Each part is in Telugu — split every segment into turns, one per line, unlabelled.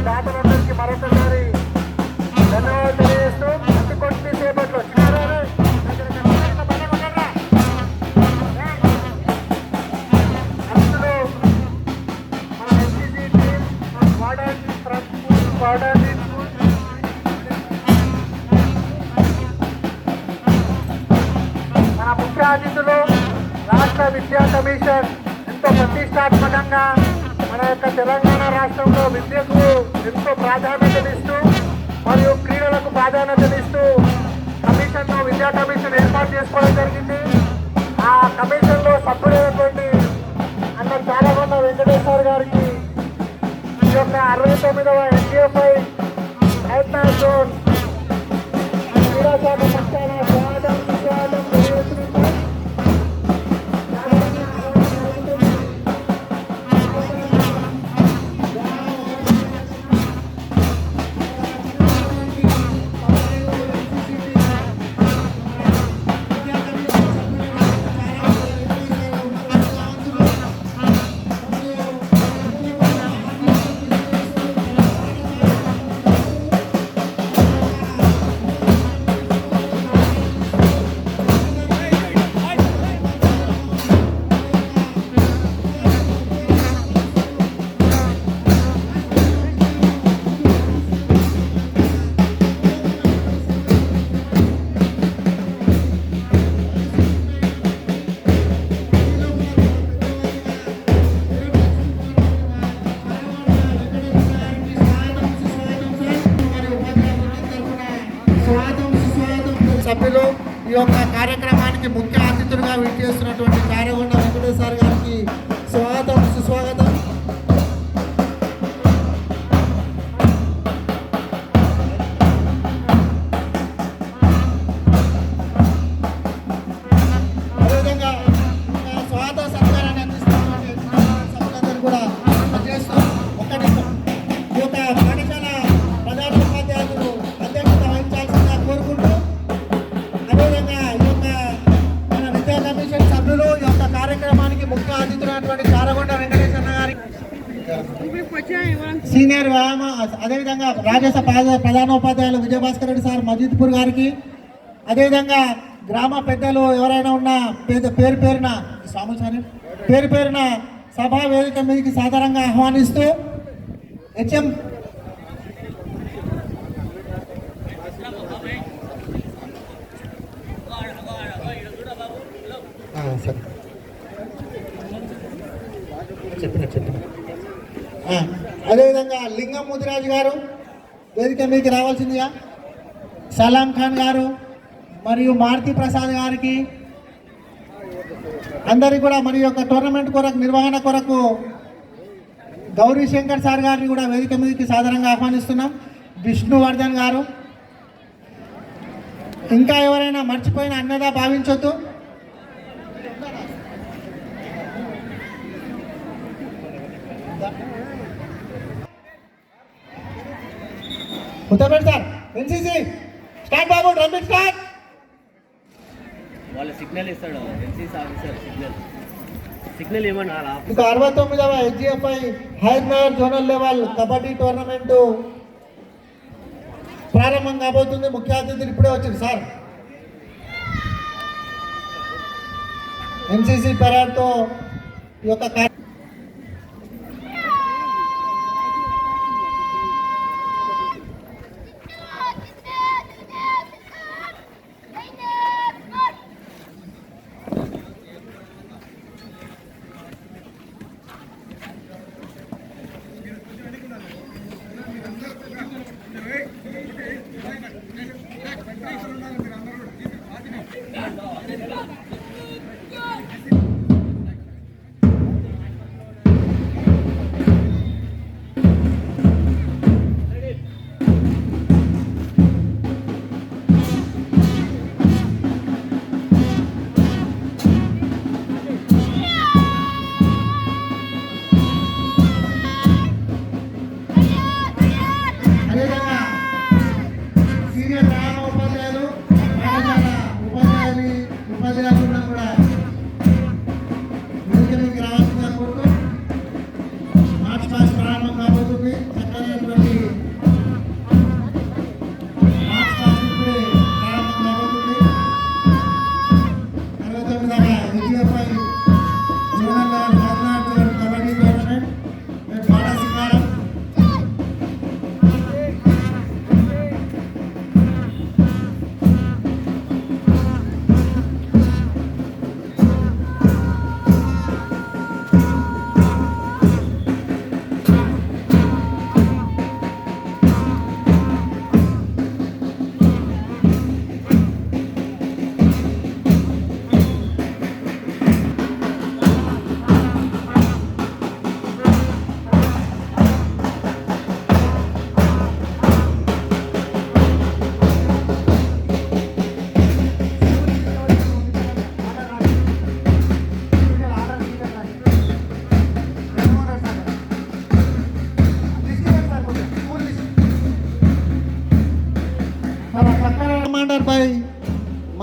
దాతలందరికీ మరొకసారి ధన్యవాదాలు తెలియజేస్తూ అతి కొద్ది సేపట్లో అందులో మన ఎన్సీసీ టీం వాడాలి వాడాలి మన ముఖ్య అతిథులు రాష్ట్ర విద్యా కమిషన్ ఎంతో ప్రతిష్టాత్మకంగా మన యొక్క తెలంగాణ రాష్ట్రంలో విద్యకు ఎంతో ప్రాధాన్యతనిస్తూ మరియు క్రీడలకు ప్రాధాన్యతనిస్తూ కమిషన్ను విద్యా కమిషన్ ఏర్పాటు చేసుకోవడం జరిగింది. ఆ కమిషన్లో సభ్యుడైనటువంటి అన్న చాలామంది వెంకటేశ్వర గారికి ఈ యొక్క 69వ ఎన్టీఎఫ్ఐ హైదరాబాద్ జోన్ క్రీడా శాఖ పక్షాన స్వాగతం సుస్వాగతం తెలియజేస్తున్నాం. సభ్యులు ఈ యొక్క కార్యక్రమానికి ముఖ్య అతిథులుగా విచ్చేస్తున్నటువంటి కారగొండ వెంకటేశ్వర గారికి స్వాగతం సుస్వాగతం. అదేవిధంగా స్వాగత సత్కారాన్ని అందిస్తున్నటువంటి సభ్యులందరూ కూడా చేస్తూ ఒకటి ఈ యొక్క పాఠశాల ప్రధానోపాధ్యాయులు అధ్యక్షత వహించాల్సిందిగా కోరుకుంటూ అదేవిధంగా ఈ యొక్క మన విద్యా కమిషన్ సభ్యులు ఈ యొక్క కార్యక్రమానికి ముఖ్య అతిథులైనటువంటి కారగొండ వెంకటేశ్వర గారి సీనియర్ వ్యాయామ అదేవిధంగా రాజ్యసభ ప్రధానోపాధ్యాయులు విజయభాస్కర్ రెడ్డి సార్ మజీద్పూర్ గారికి అదేవిధంగా గ్రామ పెద్దలు ఎవరైనా ఉన్నా పేరు పేరున సభా వేదిక మీదకి సాధారణంగా ఆహ్వానిస్తూ హెచ్ఎం చెప్పిన అదేవిధంగా లింగం ముదిరాజు గారు వేదిక మీకు రావాల్సిందిగా, సలాం ఖాన్ గారు మరియు మారుతి ప్రసాద్ గారికి అందరికీ కూడా మరి యొక్క టోర్నమెంట్ కొరకు నిర్వహణ కొరకు గౌరీ శంకర్ సార్ గారిని కూడా వేదిక మీదకి సాధారణంగా ఆహ్వానిస్తున్నాం. విష్ణువర్ధన్ గారు, ఇంకా ఎవరైనా మర్చిపోయిన అన్నదా భావించొద్దు. ఉత్తరప్రదేశ్ సార్ ఎన్సీసీ స్టార్ట్ బాబు డ్రమ్ స్టార్ట్.
వాళ్ళ సిగ్నల్ ఇస్తాడు ఎన్సీసీ ఆఫీసర్ సిగ్నల్ ఏమన్నా.
ఇంకా 69వ HGFI Hyderabad zonal level kabaddi tournament ప్రారంభం కాబోతుంది. ముఖ్య అతిథులు ఇప్పుడే వచ్చింది సార్. ఎన్సీసీ పెరాడ్తో ఈ యొక్క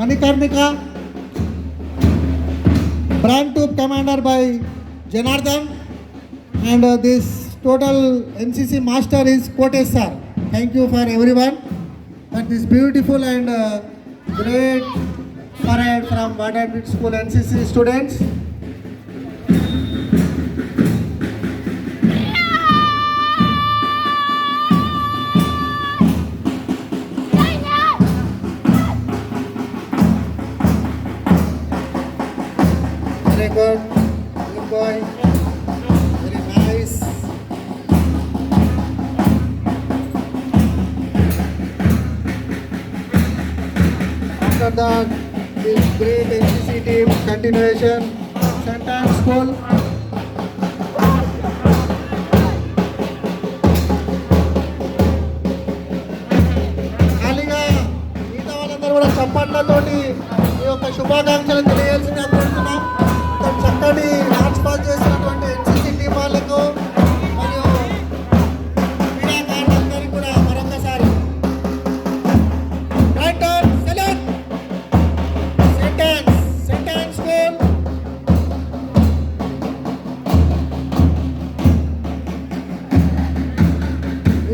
Manikarnika. Brand Tube Commander by Janardhan. And this total NCC Master is Kotesh sir. Thank you for everyone. And this beautiful and great parade from Vadapet School NCC students. Very good. Good boy. Very nice. After that, this great NCC team continuation St. Anne's School. ఖాళీగా మిగతా వాళ్ళందరూ కూడా చప్పట్లతోటి ఈ యొక్క శుభాకాంక్షలు తెలియాల్సింది అనుకుంటున్నాం. ఇంత చక్కటి డాన్స్ పాస్ చేసినటువంటి ఎన్సీసీ టీం వాళ్ళకు మరియు క్రీడాకారులందరికీ కూడా మరొకసారి right on select sentence school.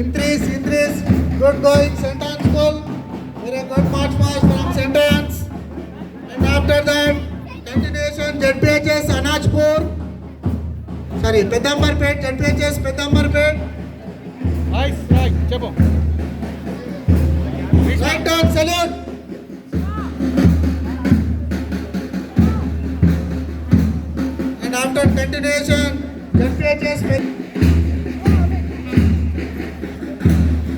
Increase, good going, Sentence School. Very good march past from Sentence. And after that, continuation, ZPHS Anajpur. Sorry, Pedambarpet, ZPHS Pedambarpet.
Nice, right, Chabo.
Right on, salute. And after continuation, ZPHS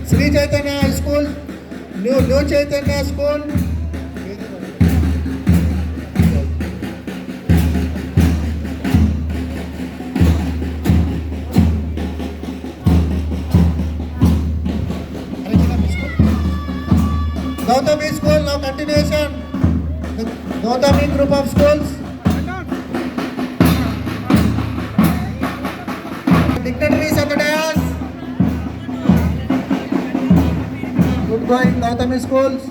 Sri Chaitanya High School, New Chaitanya School. Gautami School, now continuation. The Gautami group of schools. Dignitaries of the dais. Good going, Gautami schools.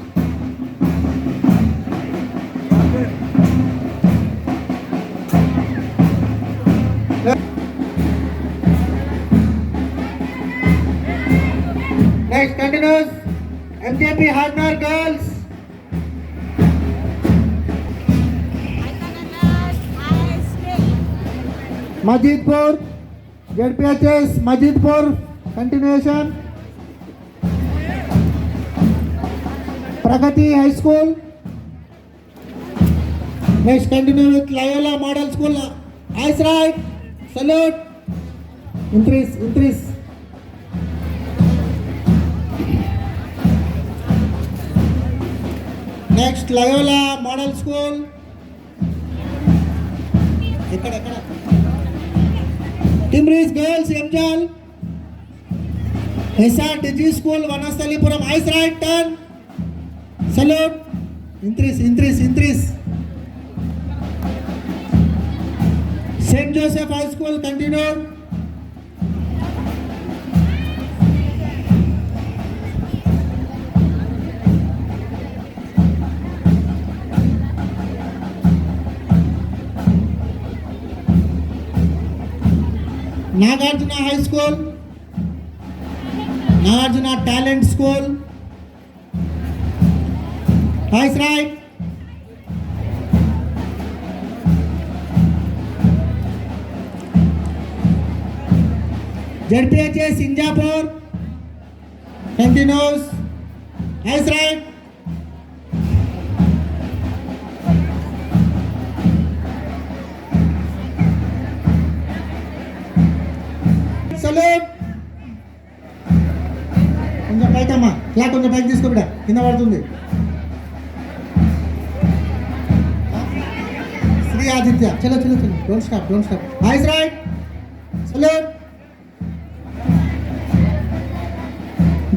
Next continues MJP Hardner girls. Majidpur, ZPHS Majidpur, continuation. Pragati High School. Next continue with Loyola Model School. Eyes right. Salute. Increase. Next Loyola Model School. Timbris Girls Yamjal. SRTG School Vanasthalipuram. Eyes right. Turn. Salute. Increase. St. Joseph High School continued. Nagarjuna High School, Nagarjuna Talent School. Eyes right. ZPHS Sinjapur continues. Eyes right. Salute. కొంచెం పైకమ్మా ఇలా కొంచెం పైకి తీసుకో బిడ్డ కింద పడుతుంది. శ్రీ ఆదిత్య చలో don't stop eyes right salute.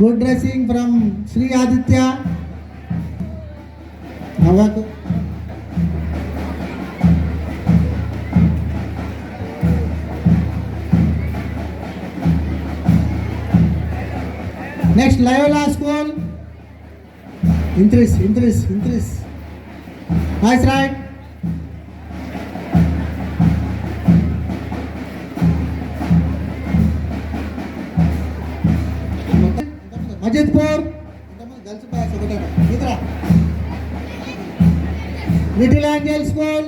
Good dressing from Shri Aditya. నవ్వాకు Next Loyola School. Increase. Nice right. Majidpur. Girls boys ఒకటేనా? ఇదిరా. Little Angel School.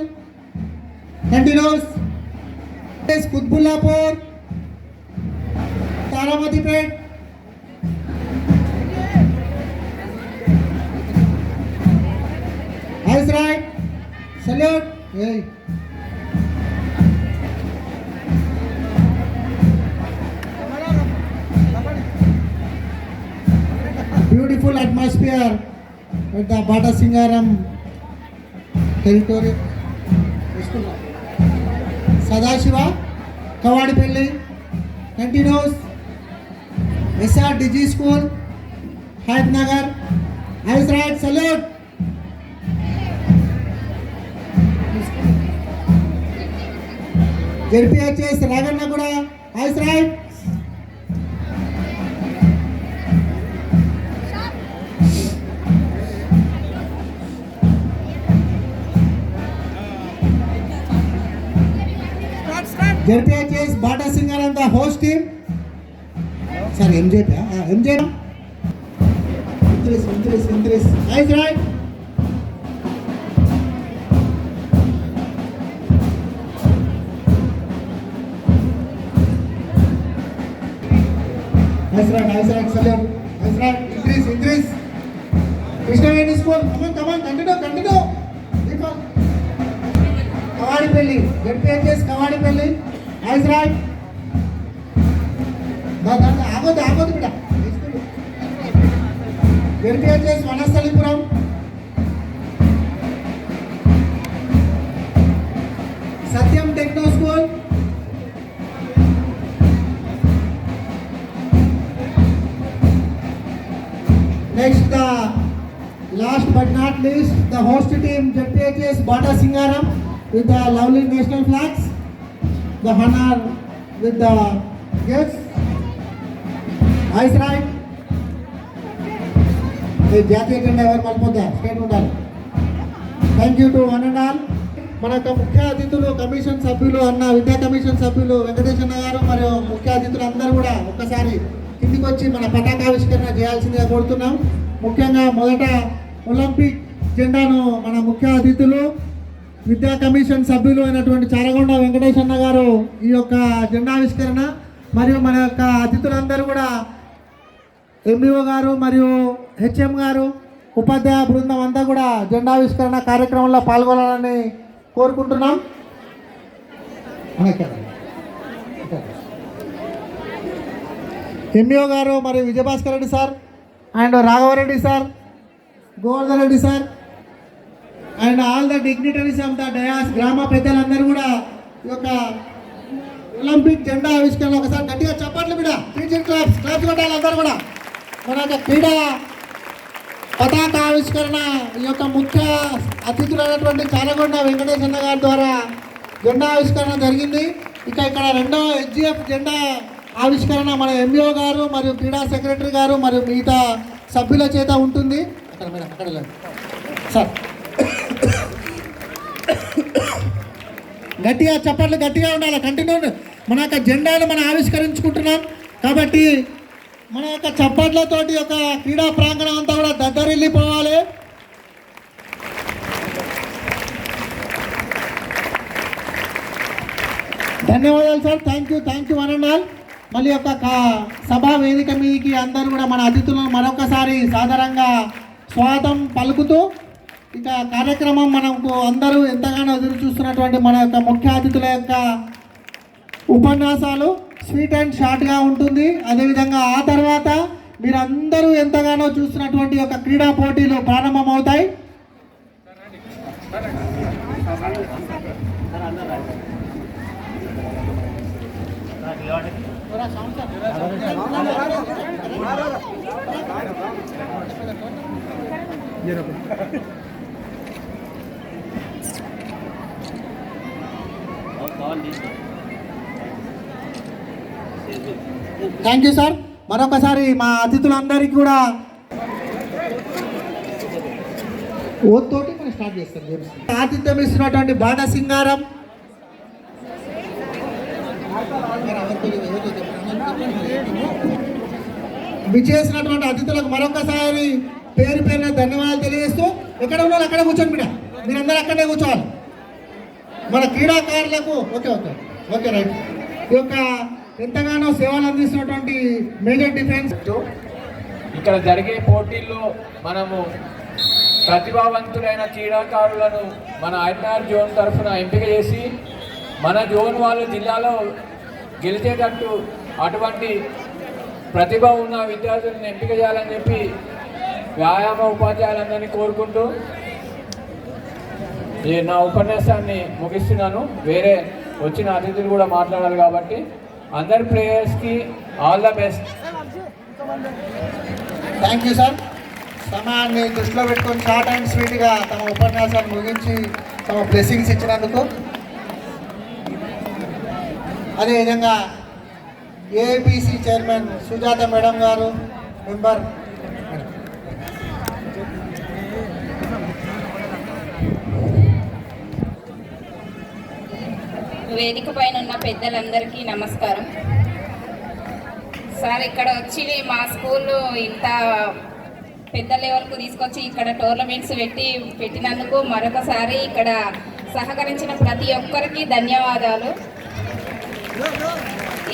Continuous. Kutbullapur. Taramatipet. Nice right. Salute. Hey. Beautiful atmosphere at the Bata Singaram territory. Sadashiva, Kawadipalli, continues. SRDG School, Hydernagar. Nice right, salute. JPHS Raganaguda, nice right. JPHS Bata Singaram, the host team. Sorry, MJ. MJ. Interest. Nice right. Nice right, salute. Nice right, increase. Krishnaveni School, come on, continue. Deepak. Kawadipalli, JPHS Kawadipalli. Nice right. ఆగొద్దు బిడ్డ. JPHS Vanasthalipuram. Satyam techno school. Next, the last but not least, the host team JPHS Bata Singaram with the lovely national flags, the honor with the gifts. Nice right. జాతీయ జెండా ఎవరు మలిపోద్దా స్టేట్ ఉండాలి. Thank you to one and all. మన యొక్క ముఖ్య అతిథులు కమిషన్ సభ్యులు అన్న విద్యా కమిషన్ సభ్యులు వెంకటేశ్వర గారు మరియు ముఖ్య అతిథులు అందరూ కూడా ఒక్కసారి కిందికి వచ్చి మన పతాకావిష్కరణ చేయాల్సిందిగా కోరుతున్నాం. ముఖ్యంగా మొదట ఒలింపిక్ జెండాను మన ముఖ్య అతిథులు విద్యా కమిషన్ సభ్యులు అయినటువంటి చారగొండ వెంకటేశ్వర గారు ఈ యొక్క జెండావిష్కరణ మరియు మన యొక్క అతిథులందరూ కూడా ఎంఈఓ గారు మరియు హెచ్ఎం గారు ఉపాధ్యాయ బృందం అంతా కూడా జెండావిష్కరణ కార్యక్రమంలో పాల్గొనాలని కోరుకుంటున్నాం. ఎంఈఓ గారు మరియు Vijayabhaskar Reddy sir and Raghavareddy sir, Govardhan Reddy sir and all the dignitaries of the dais, గ్రామ పెద్దలందరూ కూడా ఈ యొక్క ఒలింపిక్ జెండా ఆవిష్కరణ ఒకసారి గట్టిగా చప్పట్లు బిడ్డ. టీచర్ క్లాప్స్ కొట్టాలి అందరూ కూడా. మన యొక్క క్రీడా పతాక ఆవిష్కరణ ఈ యొక్క ముఖ్య అతిథులైనటువంటి చారగొండ వెంకటేశ్వర గారి ద్వారా జెండా ఆవిష్కరణ జరిగింది. ఇక్కడ రెండో హెచ్జిఎఫ్ జెండా ఆవిష్కరణ మన ఎంఈఓ గారు మరియు క్రీడా సెక్రటరీ గారు మరియు మిగతా సభ్యుల చేత ఉంటుంది. అక్కడ సార్ గట్టిగా చప్పట్లు గట్టిగా ఉండాలి. కంటిన్యూ మన యొక్క జెండాను మనం ఆవిష్కరించుకుంటున్నాం కాబట్టి మన యొక్క చప్పట్లతోటి యొక్క క్రీడా ప్రాంగణం అంతా కూడా దద్దరిల్లిపోవాలి. ధన్యవాదాలు sir. Thank you one and all. మళ్ళీ యొక్క సభా వేదిక మీదకి అందరూ కూడా మన అతిథులను మరొకసారి సాధారణంగా స్వాగతం పలుకుతూ ఇక కార్యక్రమం మనకు అందరూ ఎంతగానో ఎదురు చూస్తున్నటువంటి మన యొక్క ముఖ్య అతిథుల యొక్క ఉపన్యాసాలు స్వీట్ అండ్ షార్ట్గా ఉంటుంది. అదేవిధంగా ఆ తర్వాత మీరందరూ ఎంతగానో చూస్తున్నటువంటి యొక్క క్రీడా పోటీలు ప్రారంభమవుతాయి. Thank you sir. మరొకసారి మా అతిథులందరికీ కూడా ఓతోటి స్టార్ట్ చేస్తారు గేమ్స్. ఆతిథ్యం ఇస్తున్నటువంటి బాణ సింగారం, విచ్చేసినటువంటి అతిథులకు మరొకసారి పేరు పేరున ధన్యవాదాలు తెలియజేస్తూ, ఎక్కడ ఉన్నారు అక్కడే కూర్చోండి బిడ్డ, మీరందరూ అక్కడే కూర్చోవాలి. మన క్రీడాకారులకు ఓకే ఓకే ఓకే రైట్. ఈ యొక్క ఎంతగానో సేవలు అందిస్తున్నటువంటి మేజర్ డిఫెన్స్
ఇక్కడ జరిగే పోటీల్లో మనము ప్రతిభావంతులైన క్రీడాకారులను మన ఐఎన్ఆర్ జోన్ తరఫున ఎంపిక చేసి మన జోన్ వాళ్ళు జిల్లాలో గెలిచేటట్టు అటువంటి ప్రతిభ ఉన్న విద్యార్థులను ఎంపిక చేయాలని చెప్పి వ్యాయామ ఉపాధ్యాయులందరినీ కోరుకుంటూ నా ఉపన్యాసాన్ని ముగిస్తున్నాను. వేరే వచ్చిన అతిథులు కూడా మాట్లాడాలి కాబట్టి అందరి ప్లేయర్స్కి all the best.
Thank you sir. సమయాన్ని దృష్టిలో పెట్టుకొని షార్ట్ అండ్ స్వీట్గా తమ ఉపన్యాసాన్ని ముగించి తమ బ్లెస్సింగ్స్ ఇచ్చినందుకు, అదేవిధంగా ఏఐపిసి చైర్మన్ సుజాత మేడం గారు, మెంబర్
వేదిక పైన ఉన్న పెద్దలందరికీ నమస్కారం. సార్ ఇక్కడ వచ్చి మా స్కూల్ ఇంత పెద్ద లెవెల్కు తీసుకొచ్చి ఇక్కడ టోర్నమెంట్స్ పెట్టినందుకు మరొకసారి ఇక్కడ సహకరించిన ప్రతి ఒక్కరికి ధన్యవాదాలు.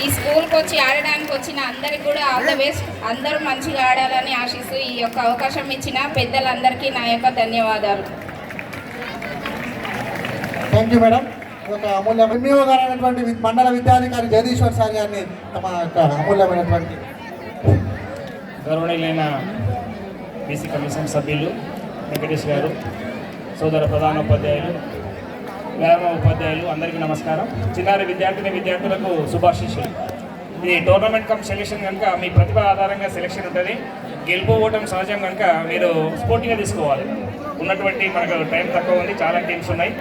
ఈ స్కూల్కి వచ్చి ఆడడానికి వచ్చిన అందరికి కూడా ఆల్ ద బెస్ట్. అందరూ మంచిగా ఆడాలని ఆశిస్తూ ఈ యొక్క అవకాశం ఇచ్చిన పెద్దలందరికీ నా యొక్క ధన్యవాదాలు.
Thank you madam. ఒక అమూల్యమైన గారైనటువంటి మండల విద్యాధికారి జగదీశ్వర్ సార్ గారిని తమ యొక్క అమూల్యమైనటువంటి
గౌరవనీయులైన బీసీ కమిషన్ సభ్యులు వెంకటేష్ గారు, సోదర ప్రధానోపాధ్యాయులు, వ్యాయామ ఉపాధ్యాయులు అందరికీ నమస్కారం. చిన్నారి విద్యార్థులకు శుభాశీస్సులు. ఇది టోర్నమెంట్ కమ్ సెలెక్షన్ కనుక మీ ప్రతిభ ఆధారంగా సెలెక్షన్ ఉంటుంది. గెలుపు ఓటం సహజం కనుక మీరు స్పోర్టింగ్గా తీసుకోవాలి. ఉన్నటువంటి మనకు టైం తక్కువ ఉంది, చాలా టీమ్స్ ఉన్నాయి,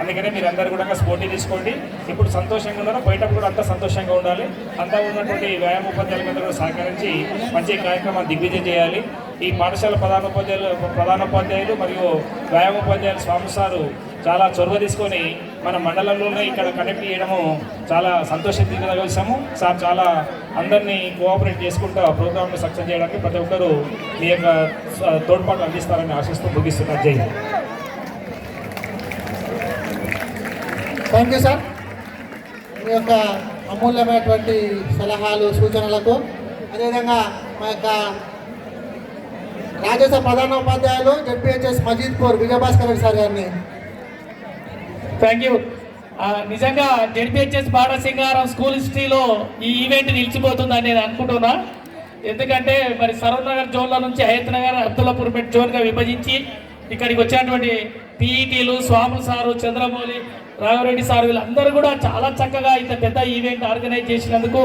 అందుకనే మీరు అందరూ కూడా స్పోర్టింగ్ తీసుకోండి. ఇప్పుడు సంతోషంగా ఉన్నారో బయటకు కూడా అంతా సంతోషంగా ఉండాలి. అంతా ఉన్నటువంటి వ్యాయామ ఉపాధ్యాయులందరూ కూడా సహకరించి మంచి కార్యక్రమాన్ని దిగ్విజయం చేయాలి. ఈ పాఠశాల ప్రధానోపాధ్యాయులు మరియు వ్యాయామోపాధ్యాయులు స్వామి సారు చాలా చొరవ తీసుకొని మన మండలంలోనే ఇక్కడ కనెక్ట్ చేయడము చాలా సంతోషంగా విషయము. సార్ చాలా అందరినీ కోఆపరేట్ చేసుకుంటూ ఆ ప్రోగ్రామ్ని సక్సెస్ చేయడానికి ప్రతి ఒక్కరూ మీ యొక్క తోడ్పాటు అందిస్తారని ఆశిస్తూ ముగిస్తున్నారు. Jai Hind.
Thank you sir. మీ యొక్క అమూల్యమైనటువంటి సలహాలు సూచనలకు, అదేవిధంగా మా యొక్క రాజ్యసభ ప్రధానోపాధ్యాయులు జెడ్పీహెచ్ఎస్ మజీద్పూర్ విజయభాస్కర్ రెడ్డి సార్ గారిని.
Thank you. నిజంగా జెడ్పీహెచ్ఎస్ బాణ సింగారం స్కూల్ హిస్టరీలో ఈ ఈవెంట్ నిలిచిపోతుందని నేను అనుకుంటున్నా. ఎందుకంటే మరి సరూర్ నగర్ జోన్ల నుంచి హయత్ నగర్, అబ్దుల్లాపూర్పేట్ జోన్గా విభజించి ఇక్కడికి వచ్చినటువంటి పీఈటీలు, స్వాములు సారు, చంద్రమౌళి, రాఘవరెడ్డి సార్ వీళ్ళందరూ కూడా చాలా చక్కగా ఇంత పెద్ద ఈవెంట్ ఆర్గనైజ్ చేసినందుకు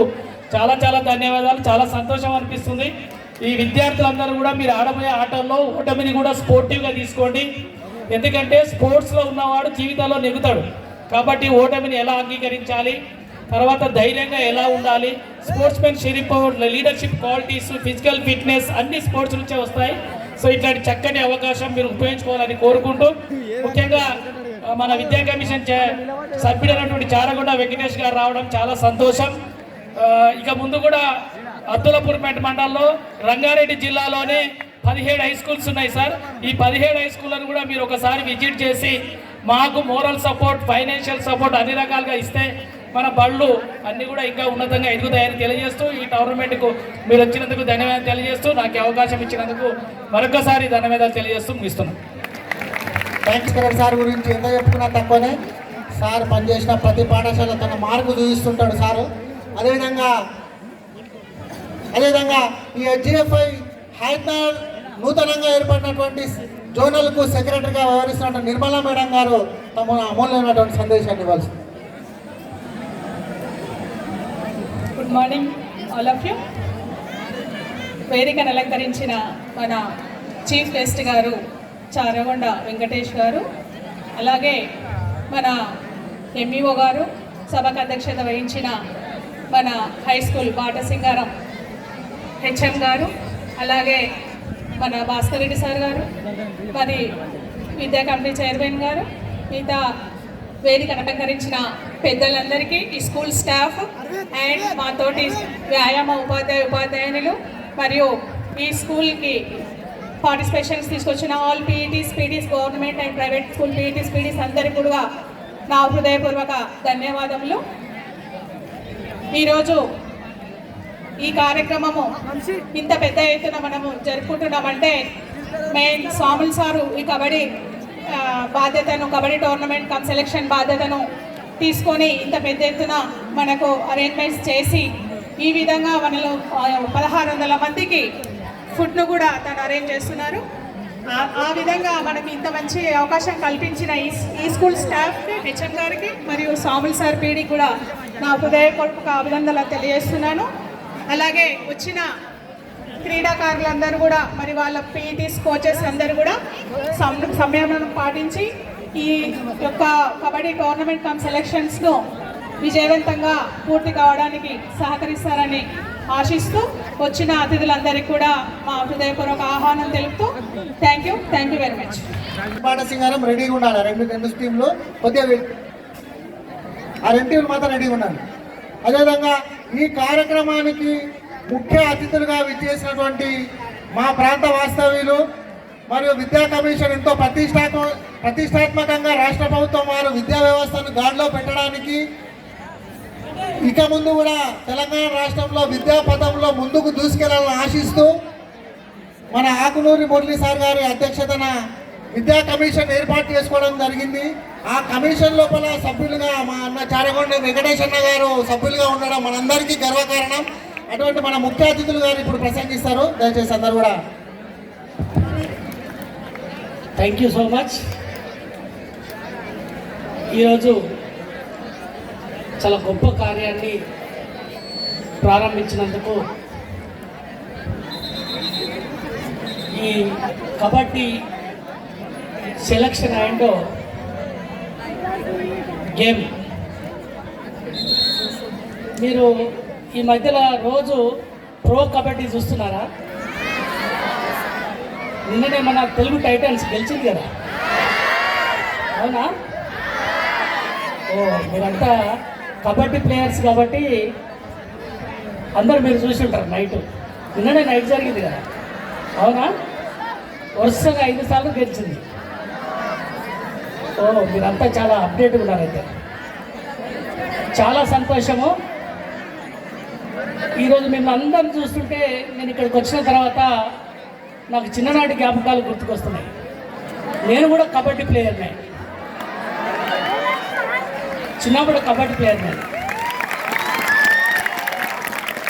చాలా చాలా ధన్యవాదాలు. చాలా సంతోషం అనిపిస్తుంది. ఈ విద్యార్థులందరూ కూడా మీరు ఆడబోయే ఆటల్లో ఓటమిని కూడా స్పోర్టివ్గా తీసుకోండి. ఎందుకంటే స్పోర్ట్స్లో ఉన్నవాడు జీవితంలో నెగ్గుతాడు. కాబట్టి ఓటమిని ఎలా అంగీకరించాలి, తర్వాత ధైర్యంగా ఎలా ఉండాలి, sportsmanship, leadership qualities, physical fitness అన్ని స్పోర్ట్స్ నుంచే వస్తాయి. సో ఇట్లాంటి చక్కని అవకాశం మీరు ఉపయోగించుకోవాలని కోరుకుంటూ, ముఖ్యంగా మన విద్యా కమిషన్ సభ్యుడైనటువంటి చారగొండ వెంకటేష్ గారు రావడం చాలా సంతోషం. ఇక ముందు కూడా అబ్దుల్లాపూర్పేట మండలంలో రంగారెడ్డి జిల్లాలోనే 17 హై స్కూల్స్ ఉన్నాయి సార్. ఈ 17 హై స్కూళ్ళను కూడా మీరు ఒకసారి విజిట్ చేసి మాకు మోరల్ సపోర్ట్, ఫైనాన్షియల్ సపోర్ట్ అన్ని రకాలుగా ఇస్తే మన బళ్ళు అన్నీ కూడా ఇంకా ఉన్నతంగా ఎదుగుతాయని తెలియజేస్తూ ఈ టోర్నమెంట్కు మీరు వచ్చినందుకు ధన్యవాదాలు తెలియజేస్తూ నాకు అవకాశం ఇచ్చినందుకు మరొకసారి ధన్యవాదాలు తెలియజేస్తూ ముగిస్తున్నాను.
థ్యాంక్స్ కరెక్ట్ సార్ గురించి ఎంత చెప్పుకున్నా తక్కువనే. సార్ పనిచేసిన ప్రతి పాఠశాల తన మార్పు చూపిస్తుంటాడు సారు. అదేవిధంగా ఈ హెచ్జిఎఫ్ఐ హైదరాబాద్ నూతనంగా ఏర్పడినటువంటి జోనల్కు సెక్రటరీగా వ్యవహరిస్తున్నటువంటి నిర్మలా మేడం గారు తమ అమూల్యమైనటువంటి సందేశాన్ని ఇవ్వాల్సి.
Good morning all of you. వేదికను అలంకరించిన మన చీఫ్ గెస్ట్ గారు చారగొండ వెంకటేష్ గారు, అలాగే మన ఎంఈఓ గారు, సభకు అధ్యక్షత వహించిన మన హై స్కూల్ బాట సింగారం హెచ్ఎం గారు, అలాగే మన భాస్కర్ రెడ్డి సార్ గారు, మరి విద్యా కమిటీ చైర్మన్ గారు, మిగతా వేదికను అలంకరించిన పెద్దలందరికీ, ఈ స్కూల్ స్టాఫ్ అండ్ మా తోటి వ్యాయామ ఉపాధ్యాయులు మరియు ఈ స్కూల్కి పార్టిసిపేషన్స్ తీసుకొచ్చిన all PETs, PTs, government and private school PETs, PTs అందరికీ కూడా నా హృదయపూర్వక ధన్యవాదములు. ఈరోజు ఈ కార్యక్రమము ఇంత పెద్ద ఎత్తున మనము జరుపుకుంటున్నామంటే మెయిన్ స్వాములు సారు ఈ కబడ్డీ బాధ్యతను, కబడ్డీ టోర్నమెంట్ కమ్ సెలెక్షన్ బాధ్యతను తీసుకొని ఇంత పెద్ద ఎత్తున మనకు అరేంజ్మెంట్స్ చేసి ఈ విధంగా మనలో 1600 మందికి ఫుడ్ను కూడా తను అరేంజ్ చేస్తున్నారు. ఆ విధంగా మనకి ఇంత మంచి అవకాశం కల్పించిన ఈ స్కూల్ స్టాఫ్కి, హెచ్ఎం గారికి మరియు స్వాములు సార్ పీడీకి కూడా నా హృదయపూర్వక అభినందనలు తెలియజేస్తున్నాను. అలాగే వచ్చిన క్రీడాకారులందరూ కూడా మరి వాళ్ళ పీటీస్, కోచెస్ అందరూ కూడా సంయమనం పాటించి ఈ యొక్క కబడ్డీ టోర్నమెంట్ కమ్ సెలెక్షన్స్ను విజయవంతంగా పూర్తి కావడానికి సహకరిస్తారని ఆశిస్తూ వచ్చిన అతిథులందరికీ కూడా మా హృదయపూర్వక ఆహ్వానం తెలుపుతూ థ్యాంక్ యూ వెరీ మచ్.
పాట సింగారం రెడీగా ఉండాలి. రెండు టీంలు కొద్దిగా ఆ 2 టీంలు మాత్రం రెడీగా ఉండాలి. అదేవిధంగా ఈ కార్యక్రమానికి ముఖ్య అతిథులుగా విచ్చేసినటువంటి మా ప్రాంత వాస్తవ్యులు మరియు విద్యా కమిషన్ ఎంతో ప్రతిష్టాత్మకంగా రాష్ట్ర ప్రభుత్వం వారు విద్యా వ్యవస్థను గాడిలో పెట్టడానికి ఇక ముందు కూడా తెలంగాణ రాష్ట్రంలో విద్యా పథంలో ముందుకు దూసుకెళ్లాలని ఆశిస్తూ మన ఆకునూరి మురళీ సార్ గారి అధ్యక్షతన విద్యా కమిషన్ ఏర్పాటు చేసుకోవడం జరిగింది. ఆ కమిషన్ లోపల సభ్యులుగా మా అన్న చారగొండ వెంకటేష్ అన్న గారు సభ్యులుగా ఉండడం మనందరికీ గర్వకారణం. అటువంటి మన ముఖ్య అతిథులు గారు ఇప్పుడు ప్రసంగిస్తారు. దయచేసి అందరూ కూడా.
Thank you so much. ఈరోజు చాలా గొప్ప కార్యాన్ని ప్రారంభించినందుకు ఈ కబడ్డీ సెలక్షన్ అండ్ గేమ్ మీరు ఈ మధ్యలో రోజు ప్రో కబడ్డీ చూస్తున్నారా? నిన్ననే మన తెలుగు టైటన్స్ గెలిచింది కదా, అవునా? ఓ, మీరంతా కబడ్డీ ప్లేయర్స్ కాబట్టి అందరూ మీరు చూసి ఉంటారు. నిన్ననే నైట్ జరిగింది కదా, అవునా? వరుసగా 5 సార్లు గెలిచింది. ఓ, మీరంతా చాలా అప్డేట్గా ఉన్నారైతే చాలా సంతోషము. ఈరోజు మిమ్మల్ని అందరం చూస్తుంటే నేను ఇక్కడికి వచ్చిన తర్వాత నాకు చిన్ననాటి జ్ఞాపకాలు గుర్తుకొస్తున్నాయి. నేను కూడా కబడ్డీ ప్లేయర్నే, చిన్నప్పుడు కబడ్డీ ప్లేయర్నే.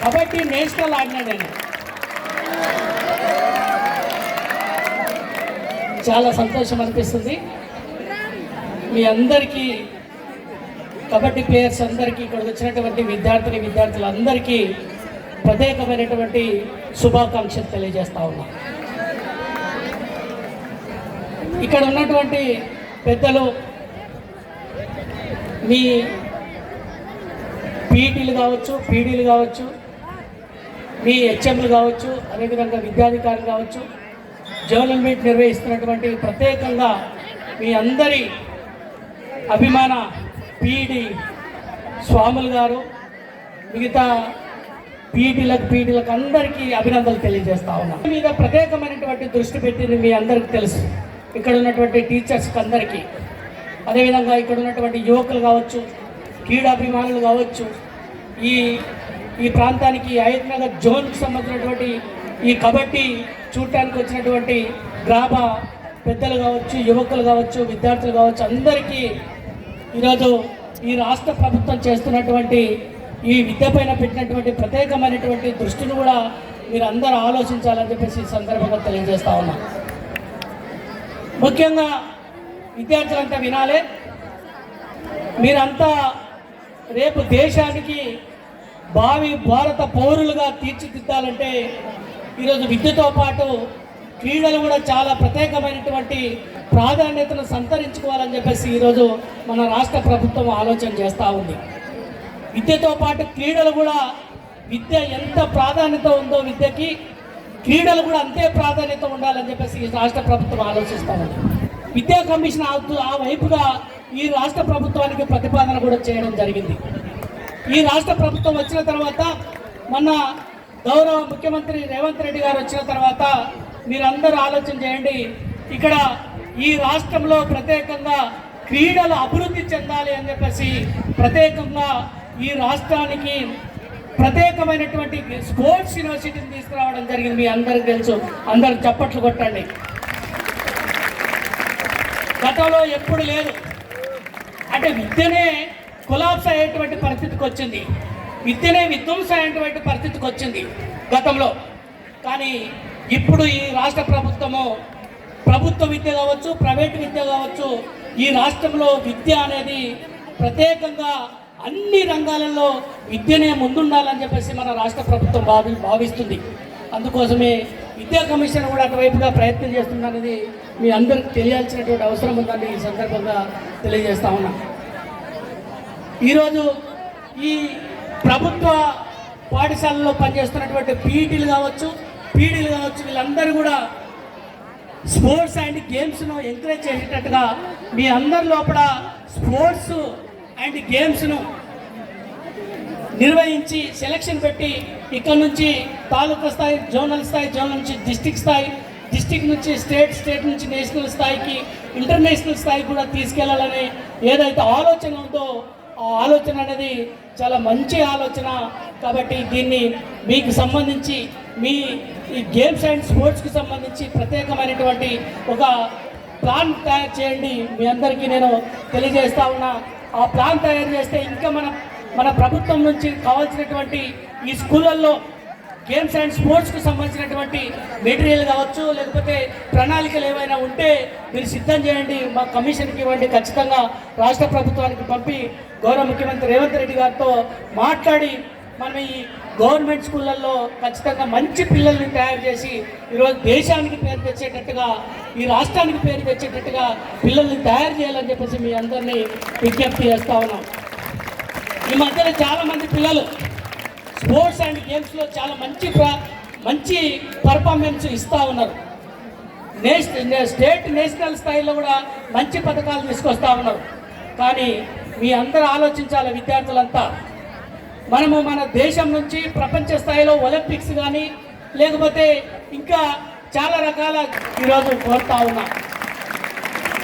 కబడ్డీ నేషనల్ ఆడినా నేను. చాలా సంతోషం అనిపిస్తుంది. మీ అందరికీ, కబడ్డీ ప్లేయర్స్ అందరికీ, ఇక్కడికి వచ్చినటువంటి విద్యార్థులందరికీ ప్రత్యేకమైనటువంటి శుభాకాంక్షలు తెలియజేస్తా ఉన్నా. ఇక్కడ ఉన్నటువంటి పెద్దలు, మీ పీటీలు కావచ్చు, పీడీలు కావచ్చు, మీ హెచ్ఎంలు కావచ్చు, అదేవిధంగా విద్యాధికారులు కావచ్చు, జోనల్ మీట్ నిర్వహిస్తున్నటువంటి ప్రత్యేకంగా మీ అందరి అభిమాన పీడి స్వాములు గారు, మిగతా పీటీలకు అందరికీ అభినందనలు తెలియజేస్తా ఉన్నా. మీద ప్రత్యేకమైనటువంటి దృష్టి పెట్టింది మీ అందరికీ తెలుసు. ఇక్కడ ఉన్నటువంటి టీచర్స్కి అందరికీ, అదేవిధంగా ఇక్కడ ఉన్నటువంటి యువకులు కావచ్చు, క్రీడాభిమానులు కావచ్చు, ఈ ప్రాంతానికి హయత్నగర్ జోన్కి సంబంధించినటువంటి ఈ కబడ్డీ చూడటానికి వచ్చినటువంటి గ్రామ పెద్దలు కావచ్చు, యువకులు కావచ్చు, విద్యార్థులు కావచ్చు, అందరికీ ఈరోజు ఈ రాష్ట్ర ప్రభుత్వం చేస్తున్నటువంటి ఈ విద్యపైన పెట్టినటువంటి ప్రత్యేకమైనటువంటి దృష్టిని కూడా మీరు అందరూ ఆలోచించాలని చెప్పేసి ఈ సందర్భంగా తెలియజేస్తా ఉన్నా. ముఖ్యంగా విద్యార్థులంతా వినాలే. మీరంతా రేపు దేశానికి భావి భారత పౌరులుగా తీర్చిదిద్దాలంటే ఈరోజు విద్యతో పాటు క్రీడలు కూడా చాలా ప్రత్యేకమైనటువంటి ప్రాధాన్యతను సంతరించుకోవాలని చెప్పేసి ఈరోజు మన రాష్ట్ర ప్రభుత్వం ఆలోచన చేస్తూ ఉంది. విద్యతో పాటు క్రీడలు కూడా, విద్య ఎంత ప్రాధాన్యత ఉందో విద్యకి, క్రీడలు కూడా అంతే ప్రాధాన్యత ఉండాలని చెప్పేసి ఈ రాష్ట్ర ప్రభుత్వం ఆలోచిస్తూ ఉంది. విద్యా కమిషన్ ఆ వైపుగా ఈ రాష్ట్ర ప్రభుత్వానికి ప్రతిపాదన కూడా చేయడం జరిగింది. ఈ రాష్ట్ర ప్రభుత్వం వచ్చిన తర్వాత మొన్న గౌరవ ముఖ్యమంత్రి రేవంత్ రెడ్డి గారు వచ్చిన తర్వాత మీరందరూ ఆలోచన చేయండి, ఇక్కడ ఈ రాష్ట్రంలో ప్రత్యేకంగా క్రీడలు అభివృద్ధి చెందాలి అని చెప్పేసి ప్రత్యేకంగా ఈ రాష్ట్రానికి ప్రత్యేకమైనటువంటి స్పోర్ట్స్ యూనివర్సిటీని తీసుకురావడం జరిగింది. మీ అందరికీ తెలుసు, అందరు చప్పట్లు కొట్టండి. గతంలో ఎప్పుడు లేదు. అంటే విద్యనే కొలాప్స్ అయ్యేటువంటి పరిస్థితికి వచ్చింది, విద్యనే విధ్వంసం అయ్యేటువంటి పరిస్థితికి వచ్చింది గతంలో. కానీ ఇప్పుడు ఈ రాష్ట్ర ప్రభుత్వము ప్రభుత్వ విద్య కావచ్చు, ప్రైవేట్ విద్య కావచ్చు, ఈ రాష్ట్రంలో విద్య అనేది ప్రత్యేకంగా అన్ని రంగాలలో విద్యనే ముందుండాలని చెప్పేసి మన రాష్ట్ర ప్రభుత్వం భావిస్తుంది. అందుకోసమే విద్యా కమిషన్ కూడా అటువైపుగా ప్రయత్నం చేస్తుందనేది మీ అందరికి తెలియాల్సినటువంటి అవసరం ఉందని ఈ సందర్భంగా తెలియజేస్తా ఉన్నా. ఈరోజు ఈ ప్రభుత్వ పాఠశాలలో పనిచేస్తున్నటువంటి పీఈటీలు కావచ్చు, పీడీలు కావచ్చు, వీళ్ళందరూ కూడా స్పోర్ట్స్ అండ్ గేమ్స్ను ఎంకరేజ్ చేసేటట్టుగా మీ అందరి లోపల స్పోర్ట్స్ అండ్ గేమ్స్ను నిర్వహించి సెలక్షన్ పెట్టి ఇక్కడ నుంచి తాలూకా స్థాయి, జోనల్ స్థాయి, జోనల్ నుంచి డిస్టిక్ స్థాయి, డిస్టిక్ నుంచి స్టేట్ నుంచి నేషనల్ స్థాయికి, ఇంటర్నేషనల్ స్థాయికి కూడా తీసుకెళ్లాలని ఏదైతే ఆలోచన ఉందో ఆ ఆలోచన అనేది చాలా మంచి ఆలోచన. కాబట్టి దీన్ని మీకు సంబంధించి మీ ఈ గేమ్స్ అండ్ స్పోర్ట్స్కి సంబంధించి ప్రత్యేకమైనటువంటి ఒక ప్లాన్ తయారు చేయండి. మీ అందరికీ నేను తెలియజేస్తా ఉన్నా. ఆ ప్లాన్ తయారు చేస్తే ఇంకా మన ప్రభుత్వం నుంచి కావాల్సినటువంటి ఈ స్కూళ్ళల్లో గేమ్స్ అండ్ స్పోర్ట్స్కి సంబంధించినటువంటి మెటీరియల్ కావచ్చు, లేకపోతే ప్రణాళికలు ఏవైనా ఉంటే మీరు సిద్ధం చేయండి, మా కమిషన్కి ఇవ్వండి. ఖచ్చితంగా రాష్ట్ర ప్రభుత్వానికి పంపి గౌరవ ముఖ్యమంత్రి రేవంత్ రెడ్డి గారితో మాట్లాడి మనం ఈ గవర్నమెంట్ స్కూళ్ళల్లో ఖచ్చితంగా మంచి పిల్లల్ని తయారు చేసి ఈరోజు దేశానికి పేరు తెచ్చేటట్టుగా, ఈ రాష్ట్రానికి పేరు తెచ్చేటట్టుగా పిల్లల్ని తయారు చేయాలని చెప్పేసి మీ అందరినీ విజ్ఞప్తి చేస్తూ ఉన్నాం. ఈ మధ్యన చాలామంది పిల్లలు స్పోర్ట్స్ అండ్ గేమ్స్లో చాలా మంచి పర్ఫార్మెన్స్ ఇస్తూ ఉన్నారు. స్టేట్ నేషనల్ స్థాయిలో కూడా మంచి పథకాలు తీసుకొస్తూ ఉన్నారు. కానీ మీ అందరూ ఆలోచించాలి, విద్యార్థులంతా, మనము మన దేశం నుంచి ప్రపంచ స్థాయిలో ఒలింపిక్స్ కానీ లేకపోతే ఇంకా చాలా రకాల ఈరోజు కోరుతా ఉన్నా.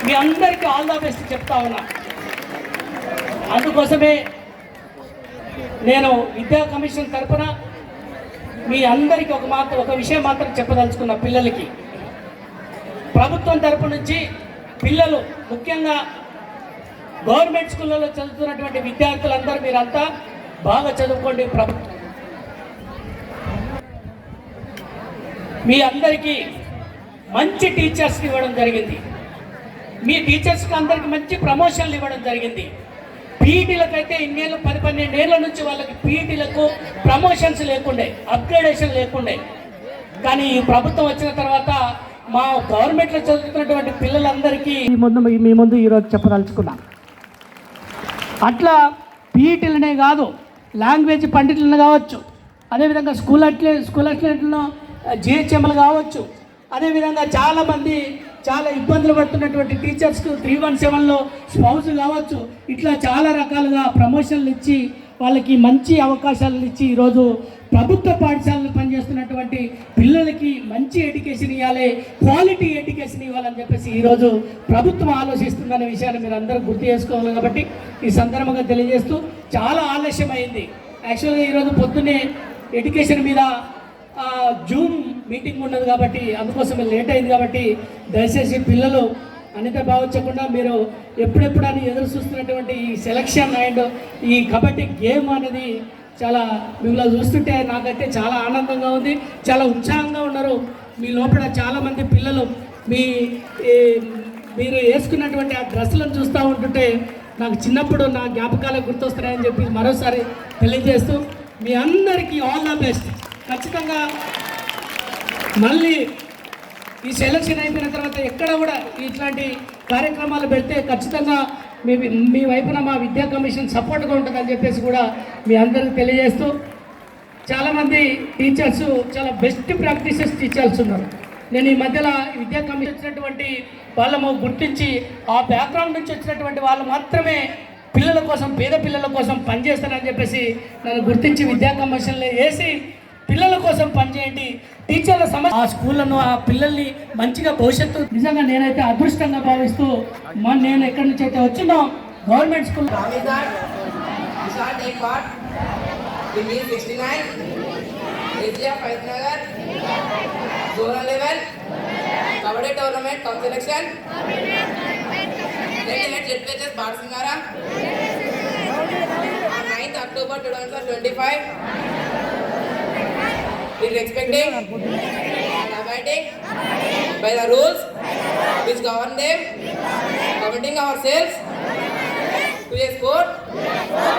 మీ అందరికీ ఆల్ ద బెస్ట్ చెప్తా ఉన్నా. అందుకోసమే నేను విద్యా కమిషన్ తరఫున మీ అందరికీ ఒక విషయం మాత్రం చెప్పదలుచుకున్న, పిల్లలకి ప్రభుత్వం తరపు నుంచి పిల్లలు ముఖ్యంగా గవర్నమెంట్ స్కూళ్ళలో చదువుతున్నటువంటి విద్యార్థులందరూ మీరంతా బాగా చదువుకోండి. ప్రభుత్వం మీ అందరికీ మంచి టీచర్స్ని ఇవ్వడం జరిగింది. మీ టీచర్స్కి అందరికీ మంచి ప్రమోషన్లు ఇవ్వడం జరిగింది. పీఈటీలకైతే ఇన్నేళ్ళు 10-12 ఏళ్ళ నుంచి వాళ్ళకి పీఈటీలకు ప్రమోషన్స్ లేకుండే, అప్గ్రేడేషన్ లేకుండే. కానీ ఈ ప్రభుత్వం వచ్చిన తర్వాత మా గవర్నమెంట్లో చదువుతున్నటువంటి పిల్లలందరికీ మీ ముందు ఈరోజు చెప్పదలుచుకున్నాం. అట్లా పీఈటీలనే కాదు, లాంగ్వేజ్ పండితులను కావచ్చు, అదేవిధంగా స్కూల్ అథ్లెట్లను జిహెచ్ఎంలు కావచ్చు, అదేవిధంగా చాలామంది చాలా ఇబ్బందులు పడుతున్నటువంటి టీచర్స్కు 317లో స్పౌజ్ కావచ్చు, ఇట్లా చాలా రకాలుగా ప్రమోషన్లు ఇచ్చి వాళ్ళకి మంచి అవకాశాలను ఇచ్చి ఈరోజు ప్రభుత్వ పాఠశాలలో పనిచేస్తున్నటువంటి పిల్లలకి మంచి ఎడ్యుకేషన్ ఇవ్వాలి, క్వాలిటీ ఎడ్యుకేషన్ ఇవ్వాలని చెప్పేసి ఈరోజు ప్రభుత్వం ఆలోచిస్తుందనే విషయాన్ని మీరు అందరూ గుర్తు చేసుకోవాలి. కాబట్టి ఈ సందర్భంగా తెలియజేస్తూ చాలా ఆలస్యమైంది. యాక్చువల్గా ఈరోజు పొద్దున్నే ఎడ్యుకేషన్ మీద జూమ్ మీటింగ్ ఉన్నది కాబట్టి అందుకోసమే లేట్ అయింది. కాబట్టి దయచేసి పిల్లలు అనిత భావించకుండా మీరు ఎప్పుడెప్పుడని ఎదురు చూస్తున్నటువంటి ఈ సెలక్షన్ అండ్ ఈ కబడ్డీ గేమ్ అనేది చాలా మిమ్మల్ని చూస్తుంటే నాకైతే చాలా ఆనందంగా ఉంది, చాలా ఉత్సాహంగా ఉన్నారు. మీ లోపల చాలామంది పిల్లలు మీరు వేసుకున్నటువంటి ఆ డ్రెస్సులను చూస్తూ ఉంటుంటే నాకు చిన్నప్పుడు నా జ్ఞాపకాలకు గుర్తొస్తున్నాయని చెప్పి మరోసారి తెలియజేస్తూ మీ అందరికీ ఆల్ ద బెస్ట్. ఖచ్చితంగా మళ్ళీ ఈ సెలక్షన్ అయిపోయిన తర్వాత ఎక్కడ కూడా ఇట్లాంటి కార్యక్రమాలు పెడితే ఖచ్చితంగా మీ వైపున మా విద్యా కమిషన్ సపోర్ట్గా ఉంటుందని చెప్పేసి కూడా మీ అందరికీ తెలియజేస్తూ చాలామంది టీచర్స్ చాలా బెస్ట్ ప్రాక్టీసెస్ టీచర్స్ ఉన్నారు. నేను ఈ మధ్యలో విద్యా కమిషన్ వచ్చినటువంటి వాళ్ళము గుర్తించి ఆ బ్యాక్గ్రౌండ్ నుంచి వచ్చినటువంటి వాళ్ళు మాత్రమే పిల్లల కోసం, పేద పిల్లల కోసం పనిచేస్తారని చెప్పేసి నన్ను గుర్తించి విద్యా కమిషన్లో వేసి పిల్లల కోసం పనిచేయండి, టీచర్ల సమస్య ఆ స్కూళ్ళను, ఆ పిల్లల్ని మంచిగా భవిష్యత్తు నిజంగా నేనైతే అదృష్టంగా భావిస్తూ నేను ఎక్కడి నుంచి అయితే వచ్చినో government school
zonal level kabaddi tournament cup selection at ZPHS Barsingara on 9th October 2025 we are expecting and abiding by the rules which govern them, committing ourselves to a sport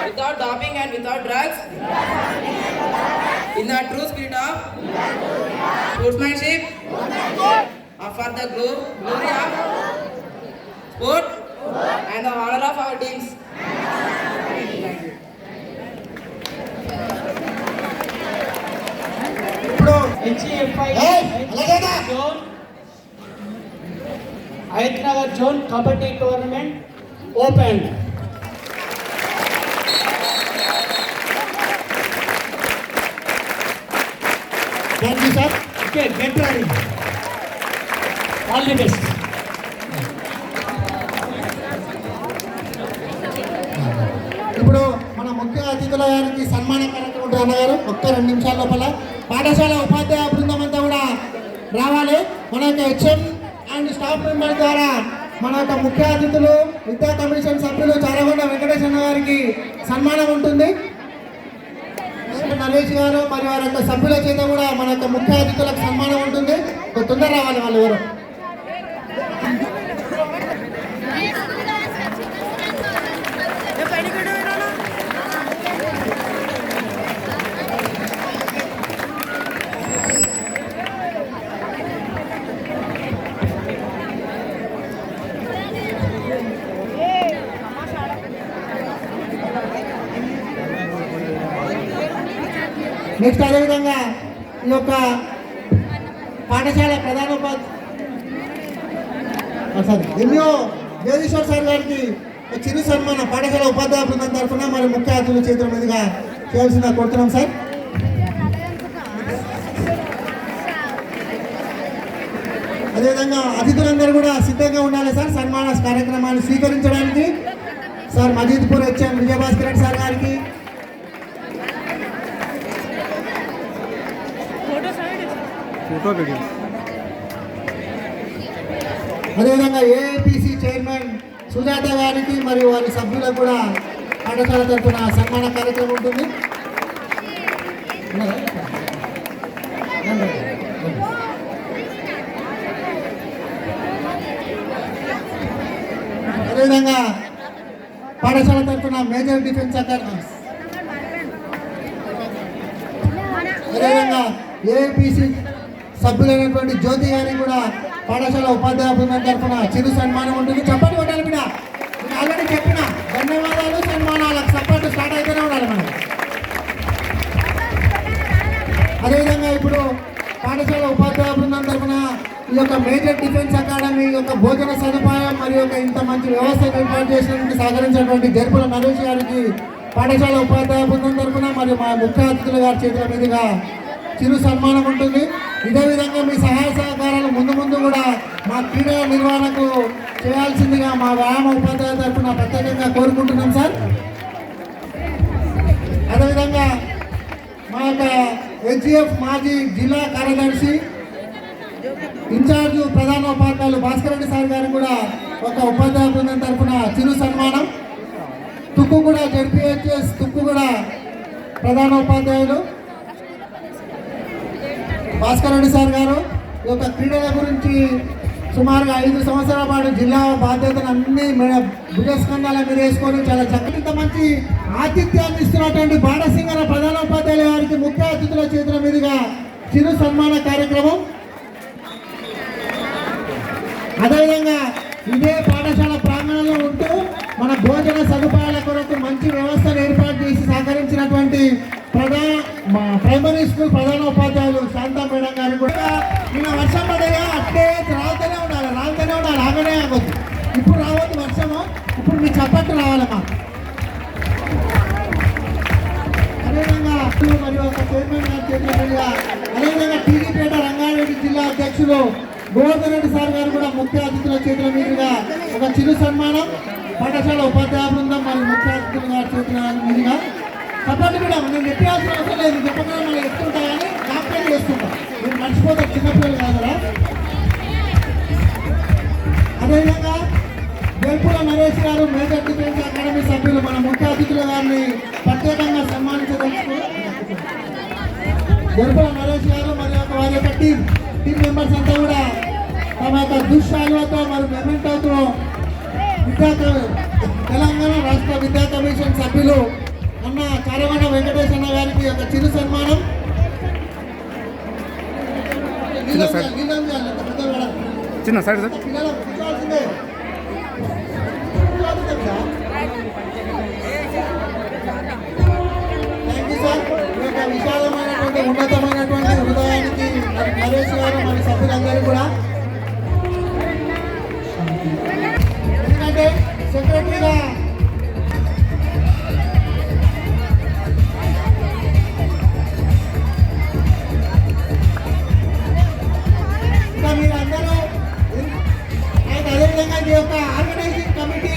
without doping and without drugs in the true spirit of sportsmanship for the glory of sport and the honor of our teams.
ఇప్పుడు
Hyderabad zone kabaddi tournament open.
Thank you sir.
Okay, get ready, all the best.
ఇప్పుడు మన ముఖ్య అతిథుల గారికి సన్మాన కార్యక్రమం ఉంటుంది అన్నగారు. ఒక్క 2 నిమిషాల లోపల పాఠశాల ఉపాధ్యాయ బృందం అంతా కూడా రావాలి. మన యొక్క హెచ్ఎం అండ్ స్టాఫ్ మెంబర్ ద్వారా మన యొక్క ముఖ్య అతిథులు, విద్యా కమిషన్ సభ్యులు చారగొండ వెంకటేష్ అన్న గారికి సన్మానం ఉంటుంది. నరేష్ గారు మరి వారి యొక్క సభ్యుల చేత కూడా మన యొక్క ముఖ్య అతిథులకు సన్మానం ఉంటుంది. తొందర రావాలి వాళ్ళు ఎవరు. నెక్స్ట్ అదేవిధంగా ఈ యొక్క పాఠశాల ఎంఈఓ జగదీశ్వర్ సార్ గారికి చిరు సన్మానం పాఠశాల ఉపాధ్యాయ బృందం తరఫున మరి ముఖ్య అతిథుల చేతుల మీదుగా చేయాల్సిన కోరుతున్నాం సార్. అదేవిధంగా అతిథులందరూ కూడా సిద్ధంగా ఉండాలి సార్ సన్మాన కార్యక్రమాన్ని స్వీకరించడానికి. Sir Majidpur HM Vijayabhaskar Reddy sir గారికి, అదేవిధంగా ఏఐపిసి చైర్మన్ సుజాత గారికి మరియు వారి సభ్యులకు కూడా పాఠశాల తరఫున సన్మాన కార్యక్రమం ఉంటుంది. అదేవిధంగా పాఠశాల తరఫున మేజర్ డిఫెన్స్ అకాడమీ, అదేవిధంగా ఏఐపిసి సభ్యులైనటువంటి జ్యోతి గారికి కూడా పాఠశాల ఉపాధ్యాయ బృందం తరఫున చిరు సన్మానం ఉంటుంది. చప్పట్లు కొట్టాలి బిడ్డ. నేను ఆల్రెడీ చెప్పిన ధన్యవాదాలు, సన్మానాలకు సపోర్ట్ స్టార్ట్ అయితేనే ఉండాలి మనం. అదేవిధంగా ఇప్పుడు పాఠశాల ఉపాధ్యాయ బృందం తరఫున ఈ యొక్క మేజర్ డిఫెన్స్ అకాడమీ యొక్క భోజన సదుపాయం మరియు యొక్క ఇంత మంచి వ్యవస్థ ఏర్పాటు చేసినందుకు సహకరించినటువంటి జరుపుల నరేష్ గారికి పాఠశాల ఉపాధ్యాయ బృందం తరఫున మరియు మా ముఖ్య అతిథుల గారి చేతుల మీదుగా చిరు సన్మానం ఉంటుంది. ఇదే విధంగా మీ సహాయ సహకారాలు ముందు ముందు కూడా మా క్రీడా నిర్వహణకు చేయాల్సిందిగా మా వ్యాయామ ఉపాధ్యాయ తరఫున ప్రత్యేకంగా కోరుకుంటున్నాం సార్. అదేవిధంగా మా యొక్క హెచ్జిఎఫ్ మాజీ జిల్లా కార్యదర్శి ఇన్ఛార్జ్ ప్రధాన ఉపాధ్యాయులు భాస్కర్ రెడ్డి సార్ గారు కూడా ఒక ఉపాధ్యాయ బృందం తరఫున చిరు సన్మానం. తుక్కుగూడ జెడ్పీహెచ్ఎస్ తుక్కుగూడ ప్రధాన ఉపాధ్యాయులు భాస్కర్ రెడ్డి సార్ గారు ఈ యొక్క క్రీడల గురించి సుమారుగా 5 సంవత్సరాల పాటు జిల్లా బాధ్యతను అన్ని భుజస్కంధాల మీద వేసుకొని చాలా చక్కటి మంచి ఆతిథ్యాన్ని ఇస్తున్నటువంటి బాడసింగర ప్రధాన ఉపాధ్యాయుల గారికి ముఖ్య అతిథుల చేతుల మీదుగా చిరు సన్మాన కార్యక్రమం. అదేవిధంగా ఇదే పాఠశాల ప్రాంగణంలో ఉంటూ మన భోజన సదుపాయాల కొరకు మంచి వ్యవస్థను ఏర్పాటు చేసి సహకరించినటువంటి ప్రైమరీ స్కూల్ ప్రధాన ఉపాధ్యాయులు శాంతా మేడం గారు కూడా నిన్న వర్షం పడగా గిఫ్ట్ రావాలమ్మా. అదేవిధంగా మరియు ఒక చైర్మన్ గారి చేతుల మీదుగా, అదేవిధంగా టీడీపేట రంగారెడ్డి జిల్లా అధ్యక్షులు గోవర్ధన్ రెడ్డి సార్ గారు కూడా ముఖ్య అతిథుల చేతుల మీదుగా ఒక చిరు సన్మానం, పాఠశాల ఉపాధ్యాయ బృందం మరియు ముఖ్య అతిథుల గారి చేతుల మీదుగా సపోర్ట్ కూడా నేను ఎత్తాల్సిన అవసరం లేదు, చెప్పకుండా మనం ఎత్తుంటా కానీ కాంప్లైంట్ చేస్తుంటాం, మీరు మర్చిపోతారు, చిన్నపిల్లలు కాదురా. అదేవిధంగా వెల్పుల నరేష్ గారు మేజర్ డిఫెన్స్ అకాడమీ సభ్యులు మన ముఖ్య అతిథుల గారిని ప్రత్యేకంగా సన్మానించదలుచుకున్నారు. వెల్పుల నరేష్ గారు మరియు వారి యొక్క టీం మెంబర్స్ అంతా కూడా తమ యొక్క దుశ్శాలువతో మరియు మెమెంటోతో తెలంగాణ రాష్ట్ర విద్యా కమిషన్ సభ్యులు అన్న చారగొండ వెంకటేష్ అన్న గారికి ఒక చిరు సన్మానం.
చిన్న సైడ్ సార్.
విశాలమైనటువంటి ఉన్నతమైనటువంటి హృదయానికి నరేష్ గారు మన సభ్యులందరూ కూడా, ఎందుకంటే సెక్రటరీగా ఇంకా మీరందరూ అదేవిధంగా ఈ యొక్క ఆర్గనైజింగ్ కమిటీ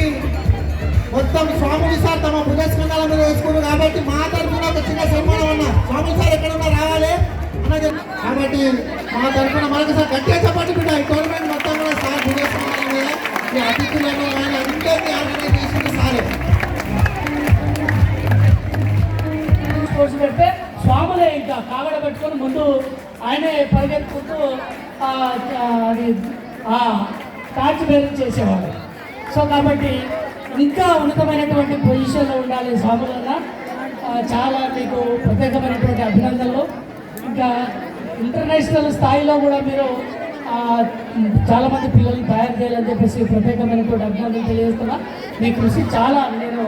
మొత్తం స్వాములు సార్ తమ భుజస్కంధాల మీద వేసుకున్నారు కాబట్టి మా తరఫున ఒక చిన్న సన్మానం అన్న స్వాములు సార్ ఎక్కడున్నా రావాలి అన్నది. కాబట్టి మా తరఫున మరొకసారి గట్టిగా చెప్పండి బిడ్డ, ఈ టోర్నమెంట్ మొత్తం కూడా సార్ భుజస్కంధాల మీద ఈ అతిథులను కానీ అందరినీ ఆర్గనైజ్ చేసింది సారే.
స్పోర్ట్స్ పెడితే స్వాములే ఇంకా కాగడ పెట్టుకొని ముందు ఆయనే పరిగెత్తుకుంటూ అది టార్చ్ బేరింగ్ చేసేవాడు. సో కాబట్టి ఇంకా ఉన్నతమైనటువంటి పొజిషన్లో ఉండాలి స్వాములన్నా. చాలా మీకు ప్రత్యేకమైనటువంటి అభినందనలు. ఇంకా ఇంటర్నేషనల్ స్థాయిలో కూడా మీరు చాలామంది పిల్లల్ని తయారు చేయాలని చెప్పేసి ప్రత్యేకమైనటువంటి అభినందనలు తెలియజేస్తున్నా. మీ కృషి చాలా, నేను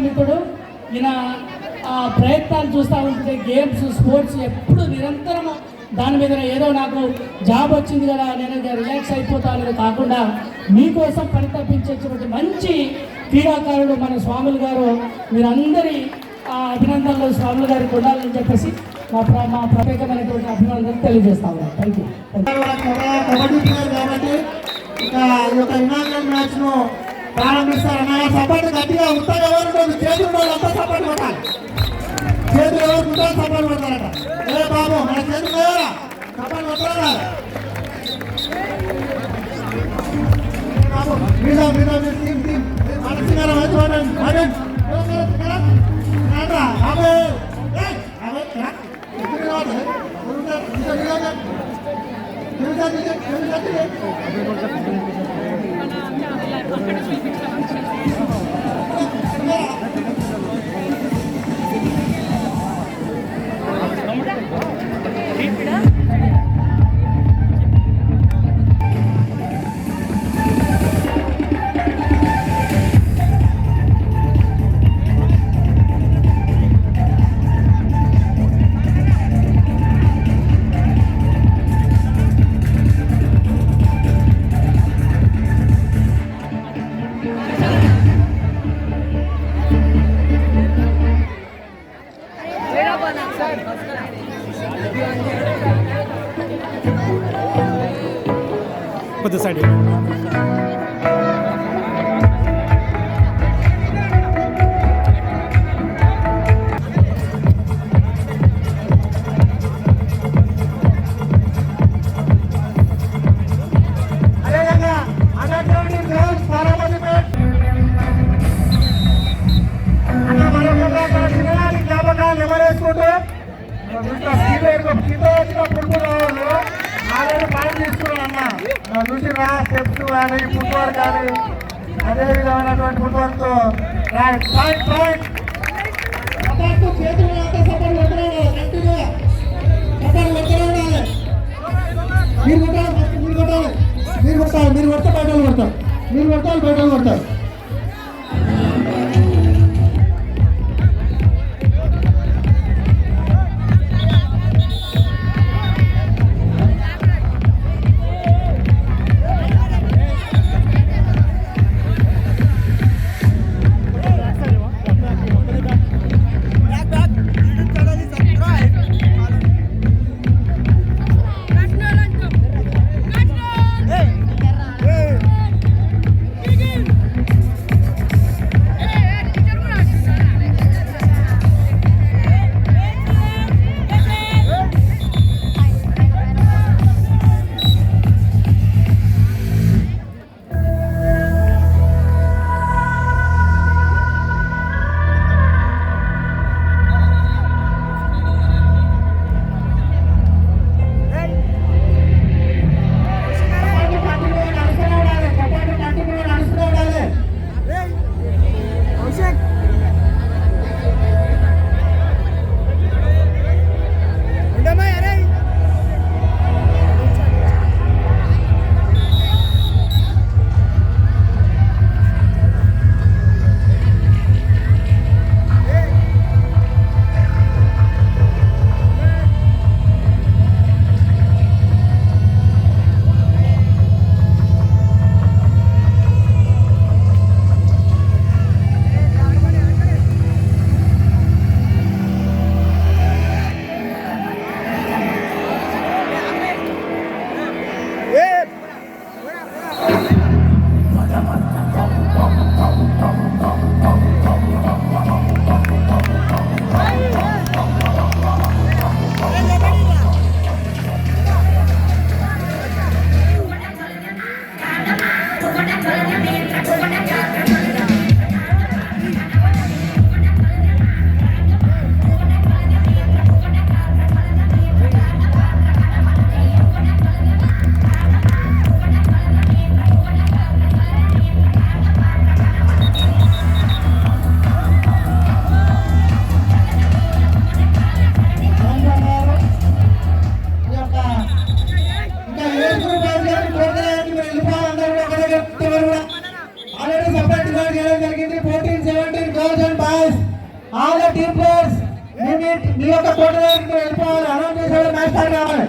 మిత్రుడు ఈయన ప్రయత్నాలు చూస్తూ ఉంటుంటే గేమ్స్ స్పోర్ట్స్ ఎప్పుడు నిరంతరం దాని మీద ఏదో నాకు జాబ్ వచ్చింది కదా నేను రిలాక్స్ అయిపోతాను కాకుండా మీకోసం పరితపించేటువంటి మంచి క్రీడాకారుడు మన స్వాములు గారు. మీరందరి అభినందనలు స్వాములు గారికి ఉండాలని చెప్పేసి మా ప్రత్యేకమైనటువంటి అభినందనలు తెలియజేస్తాము. Thank you.
కబడ్డీ ప్లేయర్ కాబట్టి ఇక ఈ యొక్క ఇనాగ్రల్ మ్యాచ్ ను ప్రారంభిస్తారన్న. సపోర్ట్ గట్టిగా ఉంటారు, ఎవరు చేతులు అంతా సపోర్ట్ కొట్టాలి, చేతులు ఎవరు ఉంటారు సపోర్ట్ కొడతారట. ఏ బాబు మన చేతులు ఎవరా సపోర్ట్ కొట్టారా బాబు, మీద మీద మనసినారా అయితే వాడండి వాడండి బాబు
కొద్ది సైడ్.
అదేవిధంగా అన్నటువంటి గ్రౌండ్స్ ప్రారంభమైపోయి అన్న మరొక చిన్ననాటి జ్ఞాపకాలు నెమరేసుకుంటూ ఫుట్బాల్ ఆల్రెడీ ప్లాన్ తీసుకున్నాను అన్న చూసిరా స్టెప్స్ కానీ ఫుట్బాల్ కానీ అదే విధమైనటువంటి ఫుట్బాల్తో రైట్ పాయింట్ పాయింట్ చేతులు అంటే సపోర్ట్ కొట్టలేదు కంటిన్యూగా సపోర్ట్ కొట్టలేదు. మీరు కొట్టాలి ఫస్ట్, మీరు కొట్టాలి, మీరు కొట్టాలి, మీరు కొడితే బయటలు కొడతారు, మీరు కొట్టాలి బయటలు కొడతారు. All the team players, మీ యొక్క కోట దగ్గరికి వెళ్ళిపోవాలి. అనౌన్స్ చేసేవాళ్ళు మ్యాచ్ స్టార్ట్ కావాలి.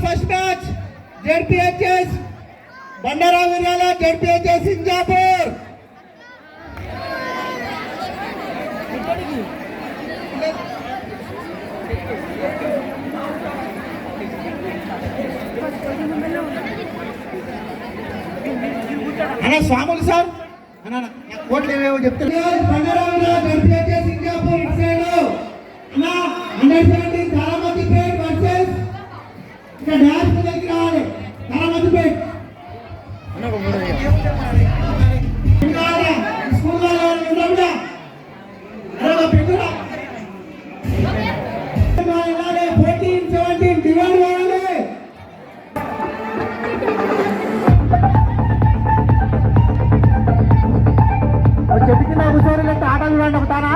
First match, JPHS Bandara Viryala, JPHS Sinjapur. అన్న స్వాములు సార్ అన్న కోట్లు ఏవేవో చెప్తారు. బండారా విర్యాల JPHS సింగపూర్ ఇటు సైడ్ అన్న అండర్ 17 తారామతిపేట్ వర్సెస్ ఇక్కడ డాన్స్ దగ్గర రావాలి. తారామతిపేట్ స్కూల్లో ఉండకుండా అరే పెట్టురా 14-17 డివైడ్ కావాలి. చెట్టు కింద కూర్చోని ఆట చూడండి ఒకటానా.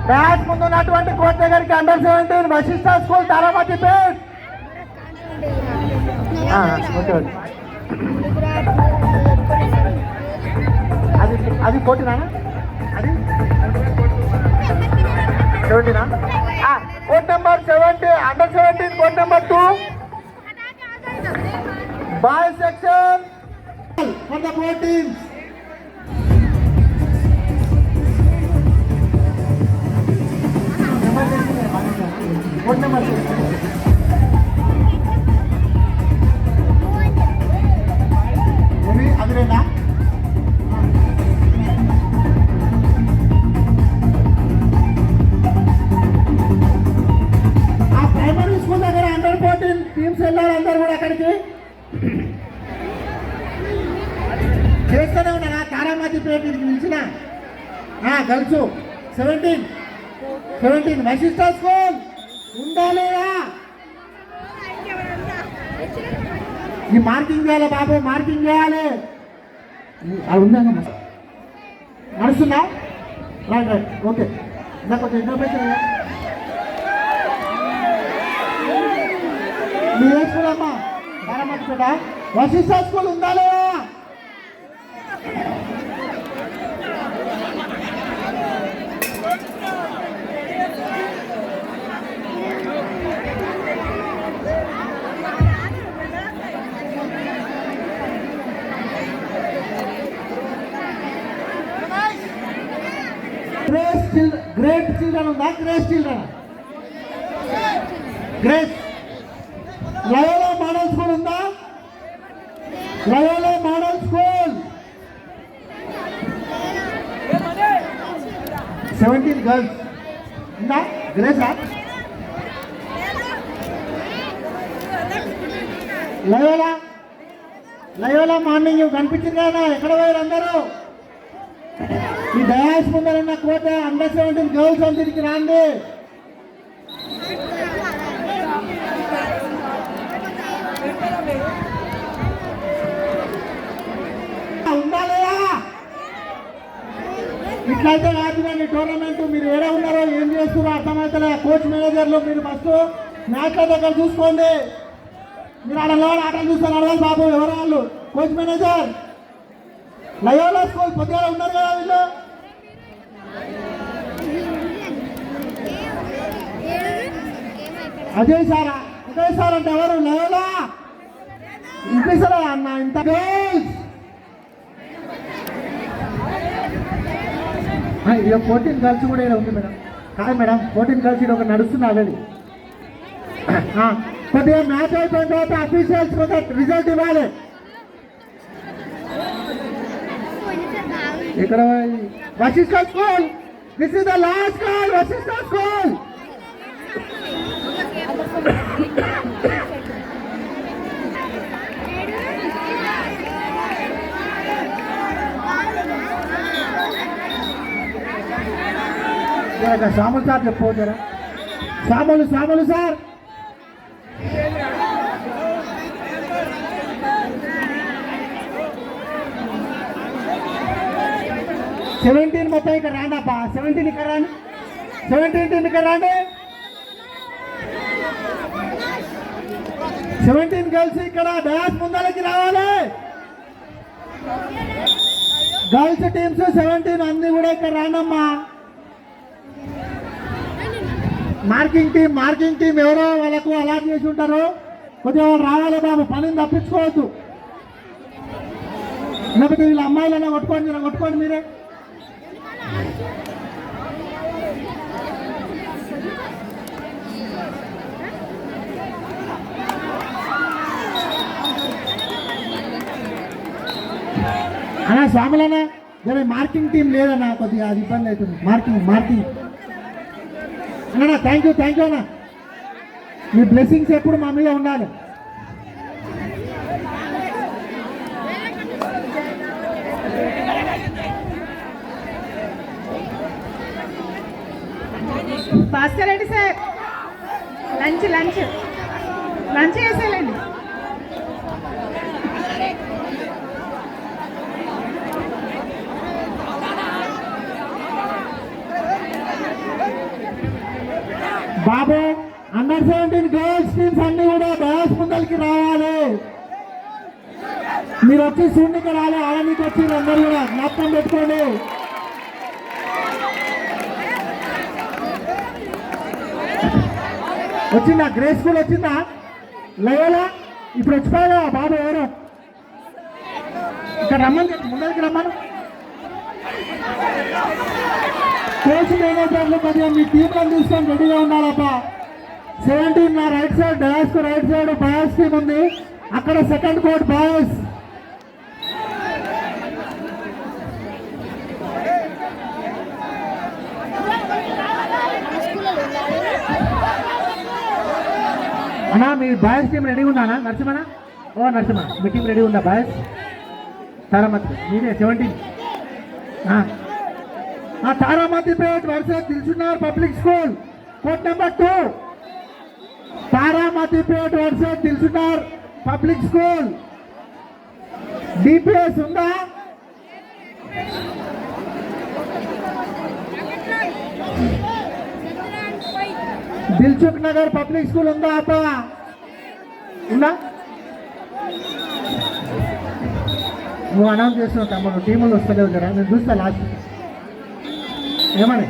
బ్యాచ్ ముందు ఉన్నటువంటి కోచ్ దగ్గరికి అండర్ 17 వశిష్ఠ స్కూల్ తారామతిపేట్. అది అది కోటినా అది 17 court number 70 under 17 court number 2 boys section for the 14. Court number అదిరేనా ఆ ప్రైమరీ స్కూల్ దగ్గర అండర్ 14 టీమ్స్ వెళ్ళారు. అందరూ కూడా అక్కడికి చేస్తూనే ఉన్నా. తారామతిపేట నిలిచిన గర్ల్స్ 17 వశిష్ఠ స్కూల్ ఉండాలేదా? ఈ మార్కింగ్ చేయాలి బాబు, మార్కింగ్ చేయాలి. అది ఉందా నడుస్తున్నా? Right right okay. నాకు కొంచెం ఇన్ఫర్మేషన్ మీరు వేసుకున్నామ్మా. తారామతిపేట వశిష్ఠ స్కూల్ ఉందా లేదా? గ్రేట్ చిల్డ్రన్ ఉందా? Great children, great. Loyola model school ఉందా? లయోలా మోడల్ స్కూల్ 17 గర్ల్స్ ఉందా? గ్రేసా? లయోలా, లయోలా మార్నింగ్ కనిపించింది కదా, ఎక్కడ పోయారు అందరూ? ఈ డయాస్ ముందర ఉన్న కోట అండర్ 17 గర్ల్స్ అందరికి రాండి. ఉందా లేదా? ఇట్లయితే కాదు కానీ టోర్నమెంట్ మీరు ఏడా ఉన్నారో ఏం చేస్తున్నారో అర్థమవుతలే. కోచ్ మేనేజర్లు మీరు ఫస్ట్ మ్యాచ్ల దగ్గర చూసుకోండి. మీరు ఆడలో ఆటలు చూస్తారు అడగాలి బాబు, ఎవరు వాళ్ళు? కోచ్ మేనేజర్ లయోలా స్కూల్ పొద్దుగా ఉన్నారు కదా వీళ్ళు. అజయ్ సారా? అజయ్ సార్ అంటే ఎవరు? లయోలా ఇంపిస్తారా అన్న? ఇంత గర్ల్స్ ఇక 14 గర్ల్స్ కూడా ఇక్కడ ఉంది మేడం. కాదు మేడం, 14 గర్ల్స్ ఇక్కడ ఒక నడుస్తుంది ఆల్రెడీ. కొద్దిగా మ్యాచ్ అయిపోయిన తర్వాత అఫీషియల్స్ కొంత రిజల్ట్ ఇవ్వాలి. ఇక్కడ Vashishta school, this is the last call. Vashishta school Shyamulu sir చెప్పవచ్చారా? శ్యాములు సార్ 17 మొత్తం ఇక్కడ రాండి అబ్బా. 17 ఇక్కడ రాండి, 17 టీం ఇక్కడ రాండి. 17 గర్ల్స్ ఇక్కడ డయాస్ ముందరకి రావాలి. గర్ల్స్ టీమ్స్ 17 అన్ని కూడా ఇక్కడ రాండమ్మా. మార్కింగ్ టీం ఎవరో వాళ్ళకు అలాట్ చేసి ఉంటారు, కొద్దిగా వాళ్ళు రావాలి బాబు, పనిని తప్పించుకోవద్దు. లేకపోతే వీళ్ళ అమ్మాయిలన్నా కొట్టుకోండి మీరే. అన్నా స్వాములన్నా మార్కింగ్ టీం లేదన్నా, కొద్దిగా అది ఇబ్బంది అవుతుంది. మార్కింగ్ అన్నా థ్యాంక్ యూ అన్నా, మీ బ్లెస్సింగ్స్ ఎప్పుడు మా మీద ఉండాలి.
భాస్కర్ రెడ్డి సార్ లంచ్ చేసేయాలండి.
బాబు అండర్ 17 గర్ల్స్ టీమ్స్ అన్ని కూడా డయాస్ ముందరికి రావాలి. మీరు వచ్చి శూన్యకి రాలి, ఆడనికి వచ్చి అందరూ కూడా జ్ఞాపకం పెట్టుకోండి. వచ్చిందా? గ్రే స్కూల్ వచ్చిందా? లయోలా ఇప్పుడు వచ్చిపోయా బాబు? ఎవరు ఇక్కడ రమ్మని, ముందరికి రమ్మను. కోచ్ మేనేజర్లు కొద్దిగా మీ టీంలను తీసుకొని రెడీగా ఉన్నారబ్బా. 17 నా right side, dais right side boys team ఉంది, అక్కడ సెకండ్ కోర్ట్ బాయ్స్. అన్నా మీ బాయ్స్ టీం రెడీ ఉందా? నరసింహనా? ఓ నరసింహ, మీ టీం రెడీ ఉందా? బాయ్స్ తారామతి మీరే 17. Taramatipet versus Dilsukhnagar public school court number 2. Taramatipet versus Dilsukhnagar public school. DPS ఉందా? దిల్సుఖ్నగర్ పబ్లిక్ స్కూల్ ఉందా అబ్బా? ఉందా? నువ్వు అనౌన్స్ చేస్తున్నావు తమ్ముడు, టీములు వస్తలేవు కదా, నేను చూస్తా లాస్ట్. ఏమని?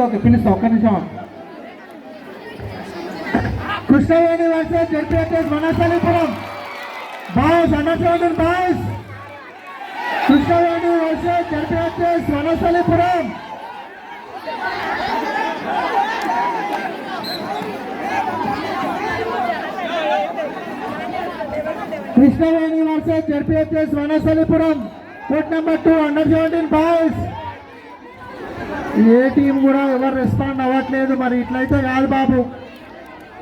ఓకే పిలుస్తా, ఒక్క నిమిషం. Krishnaveni versus ZPHS Vanasthalipuram boys under 17 boys. Krishnaveni versus ZPHS Vanasthalipuram. Krishnaveni versus JPHS Vanasalipuram. Court number 2, under 17 boys. ఏ టీం కూడా ఎవరు రెస్పాండ్ అవ్వట్లేదు. మరి ఇట్లయితే కాదు బాబు.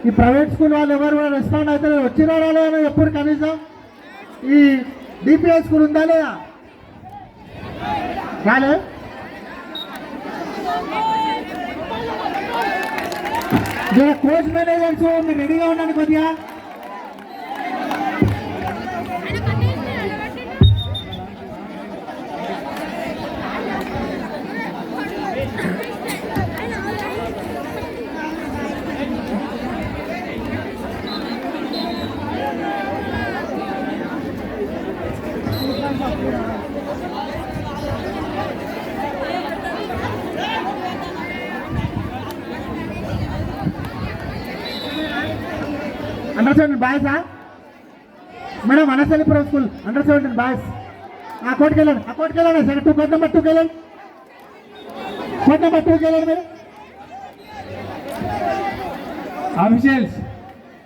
ఈ ప్రైవేట్ స్కూల్ వాళ్ళు ఎవరు కూడా రెస్పాండ్ అయితే వచ్చినా రాలేదని ఎప్పుడు కనీసం ఈ డిపిఎస్ స్కూల్ ఉందా లేదా? రాలే. కోచ్ మేనేజర్స్ మీరు రెడీగా ఉండండి కొద్దిగా. అండర్ 17 బాయ్సా madam? Vanasthalipuram school under 17 boys. ఆ కోర్టుకి వెళ్ళండి, ఆ కోర్టుకి వెళ్ళండి. సరే కోర్ట్ నెంబర్ 2కి వెళ్ళండి, కోర్ట్ నెంబర్ 2కి వెళ్ళండి మీరు.
ఆఫీషియల్స్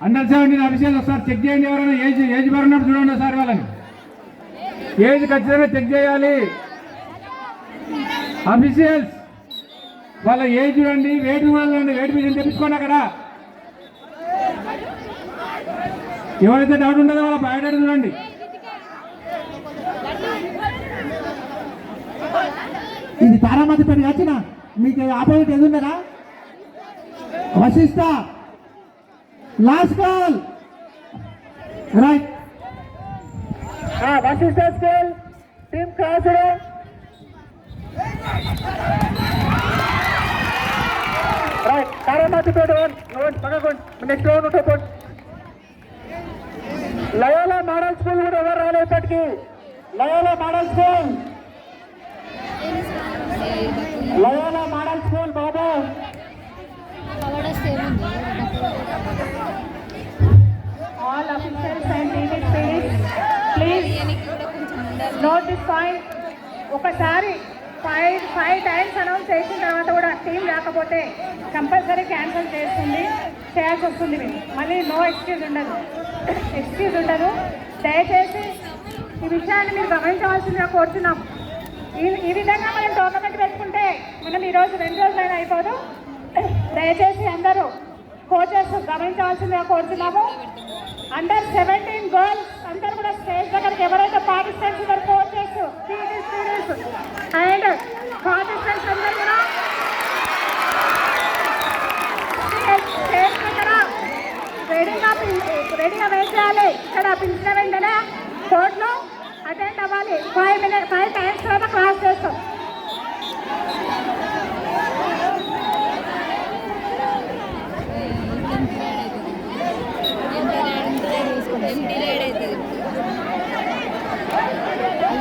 అండర్ 17 ఆఫీషియల్స్ ఒకసారి చెక్ చేయండి. ఎవరైనా ఏజ్ బారున్నప్పుడు చూడండి సార్. వాళ్ళని ఏజ్ ఖచ్చితంగా చెక్ చేయాలి. ఆఫీషియల్స్ వాళ్ళ ఏజ్ చూడండి, వెయిట్ కూడా చూడండి. వెయిట్ మీద తెప్పించుకోండి. అక్కడ ఎవరైతే డౌట్ ఉంటుందో వాళ్ళ బయోడేటా చూడండి.
ఇది తారామతిపేట వచ్చిన మీకు ఆపోజిట్ ఎదున్నారా? Vashishta last call right. Vashishta school team class right. Taramatipeta next round ఉంటుంది. లయోలా మోడల్ స్కూల్ కూడా ఎవరు రాలేప్పటికీ. Loyola model school, Loyola model school బాబు.
All officials and needed parents, please note this point. ఒకసారి ఫైవ్ టైమ్స్ అనౌన్స్ చేసిన తర్వాత కూడా టీం రాకపోతే కంపల్సరీ క్యాన్సిల్ చేయాల్సి వస్తుంది. మళ్ళీ నో ఎక్స్క్యూజ్ ఉండదు. దయచేసి ఈ విషయాన్ని మీరు గమనించవలసిందిగా కోరుతున్నాం. ఈ విధంగా మనం టోర్నమెంట్ పెట్టుకుంటే మనం ఈరోజు 2 రోజులైనా అయిపోదు. దయచేసి అందరూ కోచెస్ గమనించవలసిందిగా కోరుతున్నాము. అండర్ 17 గర్ల్స్ అందరూ కూడా స్టేజ్ దగ్గరికి ఎవరైతే పార్టిసిపెంట్స్ ఉన్నారు, కోచెస్, పీటీస్ అండ్ పార్టిసిపెంట్స్ అందరూ కూడా స్టేజ్ దగ్గర రెడీగా వెయిట్ చేయాలి. ఇక్కడ పిలిచిన వెంటనే కోర్టులో అటెండ్ అవ్వాలి. 5 టైమ్స్ తర్వాత క్లాస్ చేస్తాం.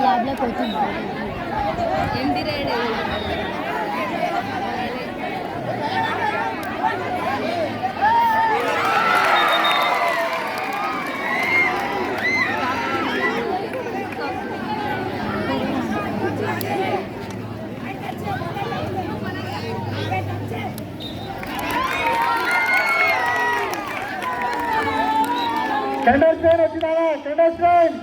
ల్యాబ్లోకి వచ్చింది ఎంటీ రైడ్.
కండక్షన్ వచ్చినారా? కండక్షన్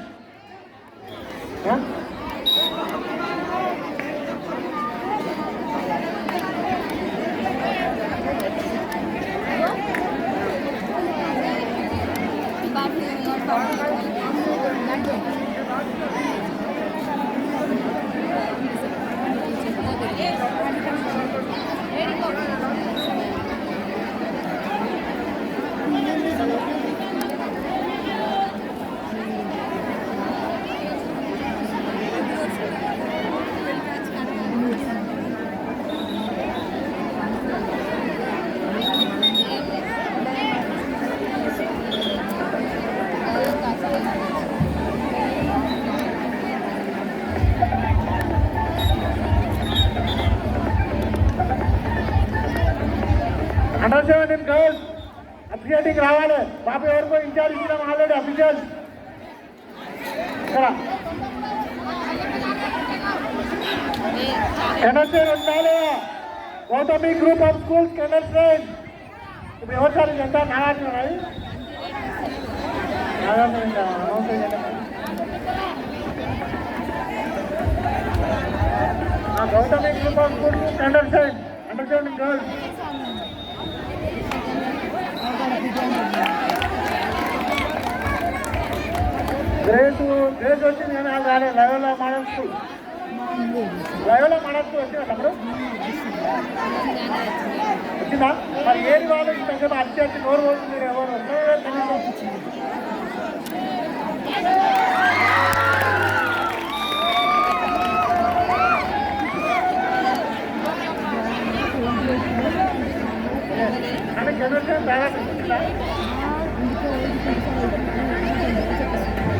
అండర్ 17 గర్ల్స్ అఫిషియేటింగ్ రావాలి. పాప ఎవరికో ఇన్ఛార్జ్ ఇచ్చినాం ఆల్రెడీ అఫిషియల్స్. ఇక్కడ కండక్షన్ ఉండాలి. Gautami group of schools canal friend. ఇప్పుడు ఎవరు సార్ ఎంత Nagarjuna Gautami group of schools canal friend understanding girls. Grace వచ్చింది కానీ అది రాలేదు. లయోలా మోడల్ స్కూల్ వచ్చిందా తమ్ముడు? వచ్చిందా? మరి ఏది వాళ్ళు ఇంతసేపు అత్యంత నోరు పోతుంది. మీరు ఎవరు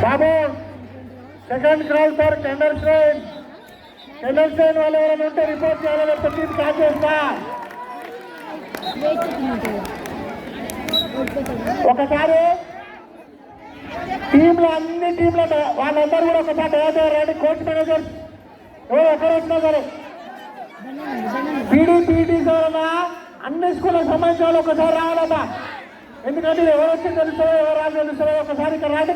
బాబు సెకండ్ క్రాస్ ఫర్ కెండర్ ట్రైన్. కెండర్ ట్రైన్ వాళ్ళు ఎవరైనా ఉంటే రిపోర్ట్ చేయాలని ప్రతి స్టార్ట్ చేస్తా. ఒకసారి టీంలో అన్ని టీంలో వాళ్ళందరూ కూడా ఒకసారి తయారు కోచ్ మేనేజర్ ఎవరు ఎక్కడ వచ్చినా సరే పీటీస్ ఎవరన్నా అన్ని స్కూళ్ళకి సంబంధించిన వాళ్ళు ఒకసారి రావాలమ్మా. ఎందుకంటే ఎవరు వచ్చి తెలుస్తారో ఎవరు రాని తెలుస్తారో ఒకసారి ఇక్కడ రాండి.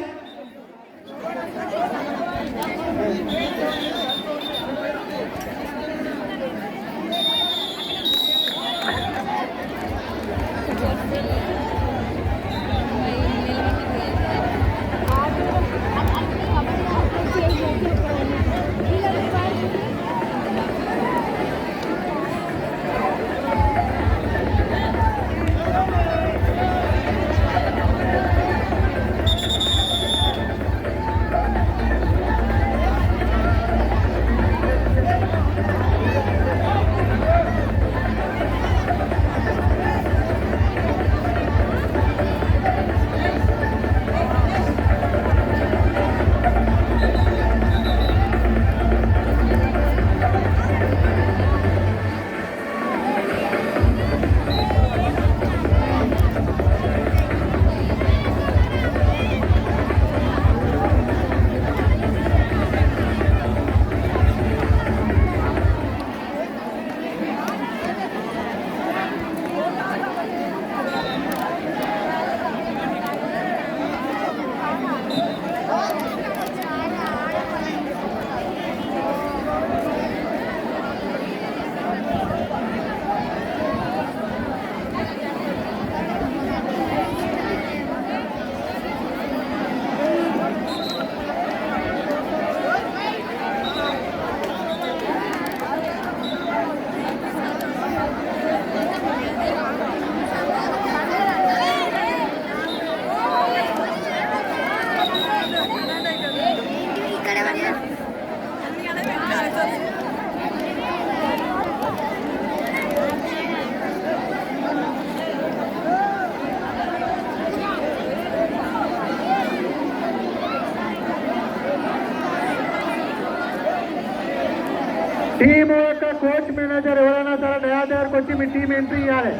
టీం యొక్క కోచ్ మేనేజర్ ఎవరైనా సరే దయా దగ్గరకు వచ్చి మీ టీం ఎంట్రీ ఇవ్వాలి.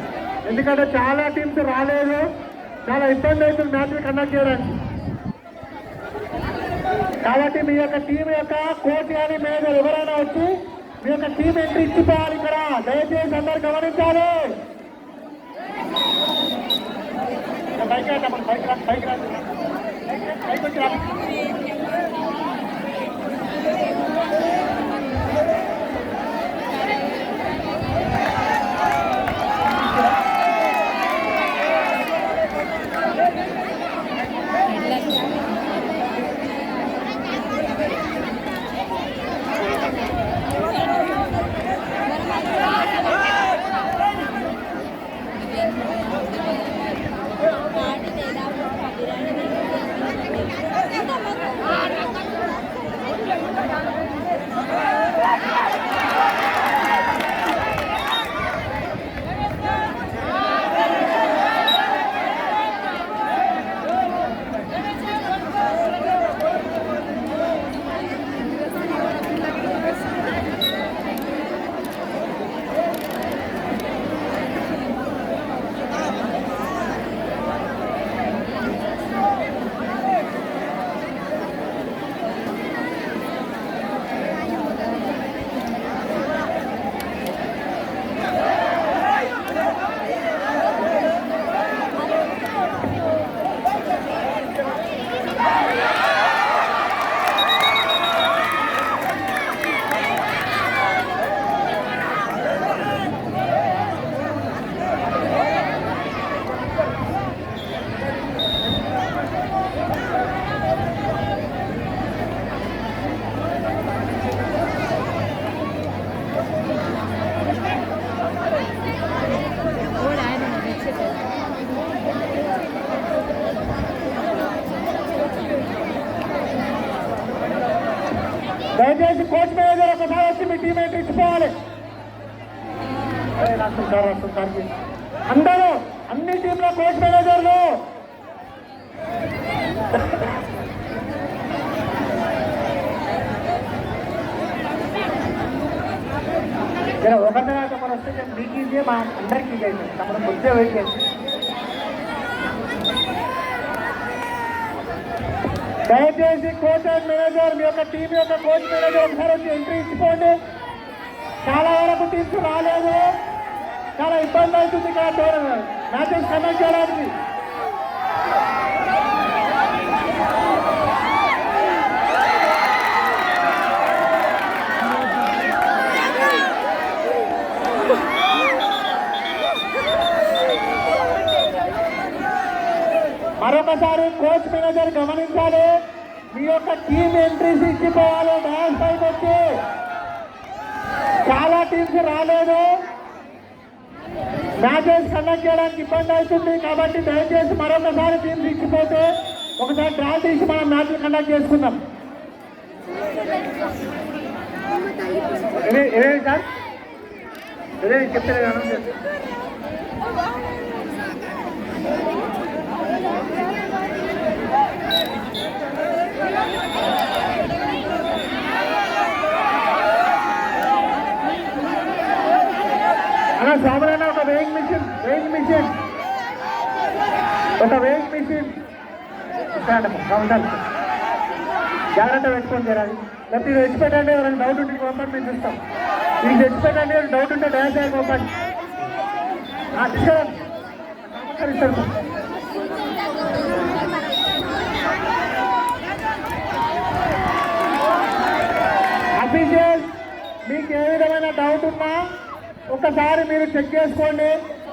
ఎందుకంటే చాలా టీమ్స్ రాలేదు, చాలా ఇబ్బంది అవుతుంది మ్యాచ్లు కండక్ట్ చేయడానికి. కాబట్టి మీ యొక్క టీం యొక్క కోచ్ కానీ మేనేజర్ ఎవరైనా వచ్చి మీ యొక్క టీం ఎంట్రీ ఇచ్చిపోవాలి. ఇక్కడ దయచేసి అందరు గమనించాలి. బైక్ వచ్చి దయచేసి కోచ్ మేనేజర్ ఒకసారి వచ్చి మీ టీం ఎంట్రీ ఇచ్చిపోవాలి. అందరూ అన్ని టీంల కోచ్ మేనేజర్లు ఒకరి తర్వాత ఒకరు వస్తే మీకు ఈజీ, మా అందరికీ ఈజీ అవుతుంది. మనం ముందే వెయిట్ చేసి దయచేసి కోచ్ అండ్ మేనేజర్ మీ యొక్క టీం యొక్క కోచ్ మేనేజర్ ఒకసారి వచ్చి ఎంట్రీ ఇచ్చిపోండి. చాలా వరకు టీమ్స్ రాలేదు, చాలా ఇబ్బంది అవుతుంది ఇక్కడ మ్యాచెస్ కండక్ట్ చేయడానికి. మరొకసారి కోచ్ మేనేజర్ గమనించాలి, మీ యొక్క టీమ్ ఎంట్రీస్ ఇచ్చిపోవాలి. డాన్స్ పైకి వచ్చి చాలా టీమ్స్ రాలేదు, మ్యాచెస్ కండక్ట్ చేయడానికి ఇబ్బంది అవుతుంది. కాబట్టి దయచేసి మరొకసారి టీమ్స్ ఇచ్చిపోతే ఒకసారి డ్రా తీసి మనం మ్యాచ్లు కండక్ట్ చేసుకుందాం. సార్ చెప్తే సామాన్యంగా ఒక వేయింగ్ మిషన్ కౌంటర్ జాగ్రత్త పెట్టుకొని చేయాలి. లేకపోతే ఇది తెచ్చిపెట్టండి, ఎవరైనా డౌట్ ఉంటే పంపండి, మేము చూస్తాం. ఇది తెచ్చిపెట్టండి, డౌట్ ఉంటే డ్యాన్స్ అయ్యి పంపండి. తీసుకెళ్ళండి. అఫీషియల్ మీకు ఏ విధమైన డౌట్ ఉన్నా ఒకసారి మీరు చెక్ చేసుకోండి.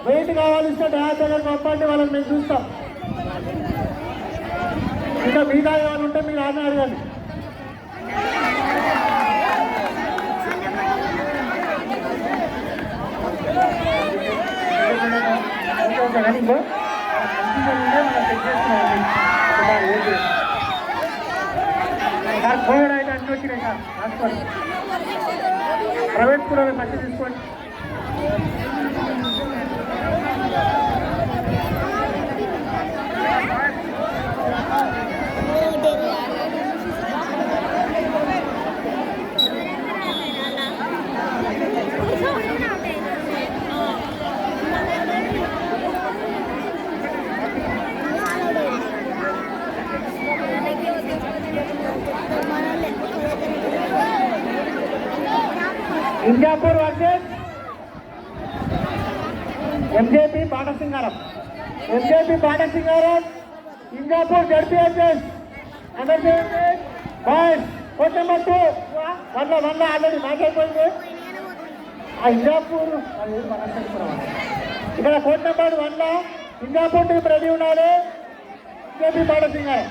వెయిట్ కావాల్సిన డ్యాన్స్ దగ్గర పంపండి, వాళ్ళని మేము చూస్తాం. ఇంకా మిగతా ఏమైనా ఉంటే మీరు ఆమె అడగండి. సార్ కోవిడ్ అయితే అన్ని వచ్చినాయి సార్ హాస్పిటల్, ప్రైవేట్ కూడా మంచి తీసుకోండి. Injapur versus MJP Batasingaram. Injapur ZPHS under 17 boys coach number 2 వన్లో ఆల్రెడీ మ్యాచ్ అయిపోయింది. ఆ ఇంజాపూర్ ఇక్కడ కోచ్ నెంబర్ 1లో ఇంజాపూర్ టీం రెడీ ఉండాలి. MJP Batasingaram.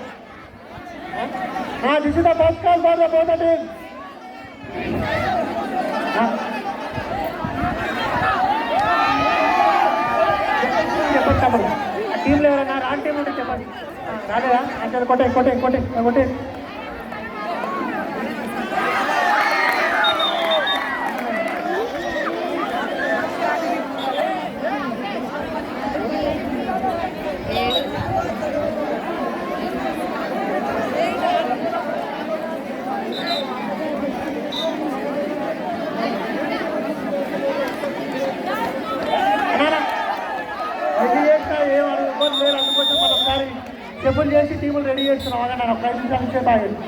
This is the first call for the both team. చెప్పండి తమ్ముడు, ఆ టీంలో ఎవరైనా రాని టీం ఉంటే చెప్పండి. రాలేదా? అంటే కొట్టే అందుకోసం మనం ఒకసారి చెప్పులు చేసి టీములు రెడీ చేస్తున్నాం. అదే నేను ఒక 5 నిమిషాలు ఇచ్చేది ఆగండి.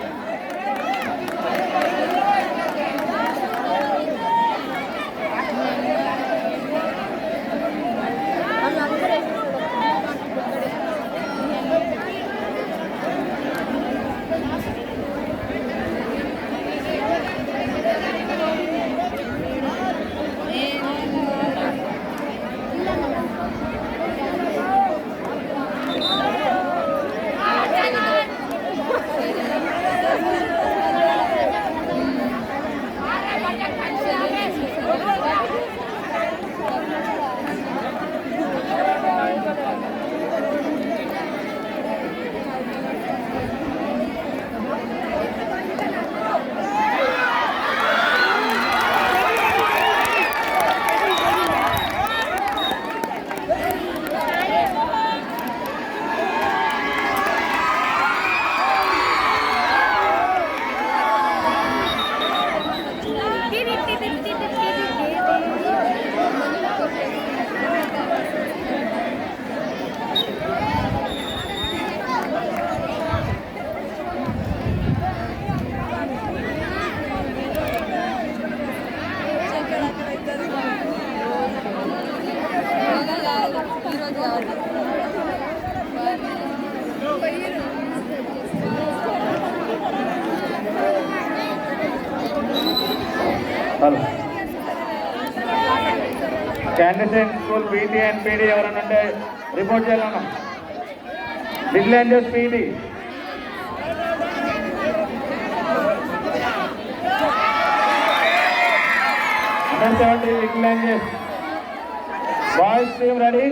Hello candidate school PT and PD ఎవరైనా ఉంటే రిపోర్ట్ చేయాలన్నా vigilance PD vigilance boys team ready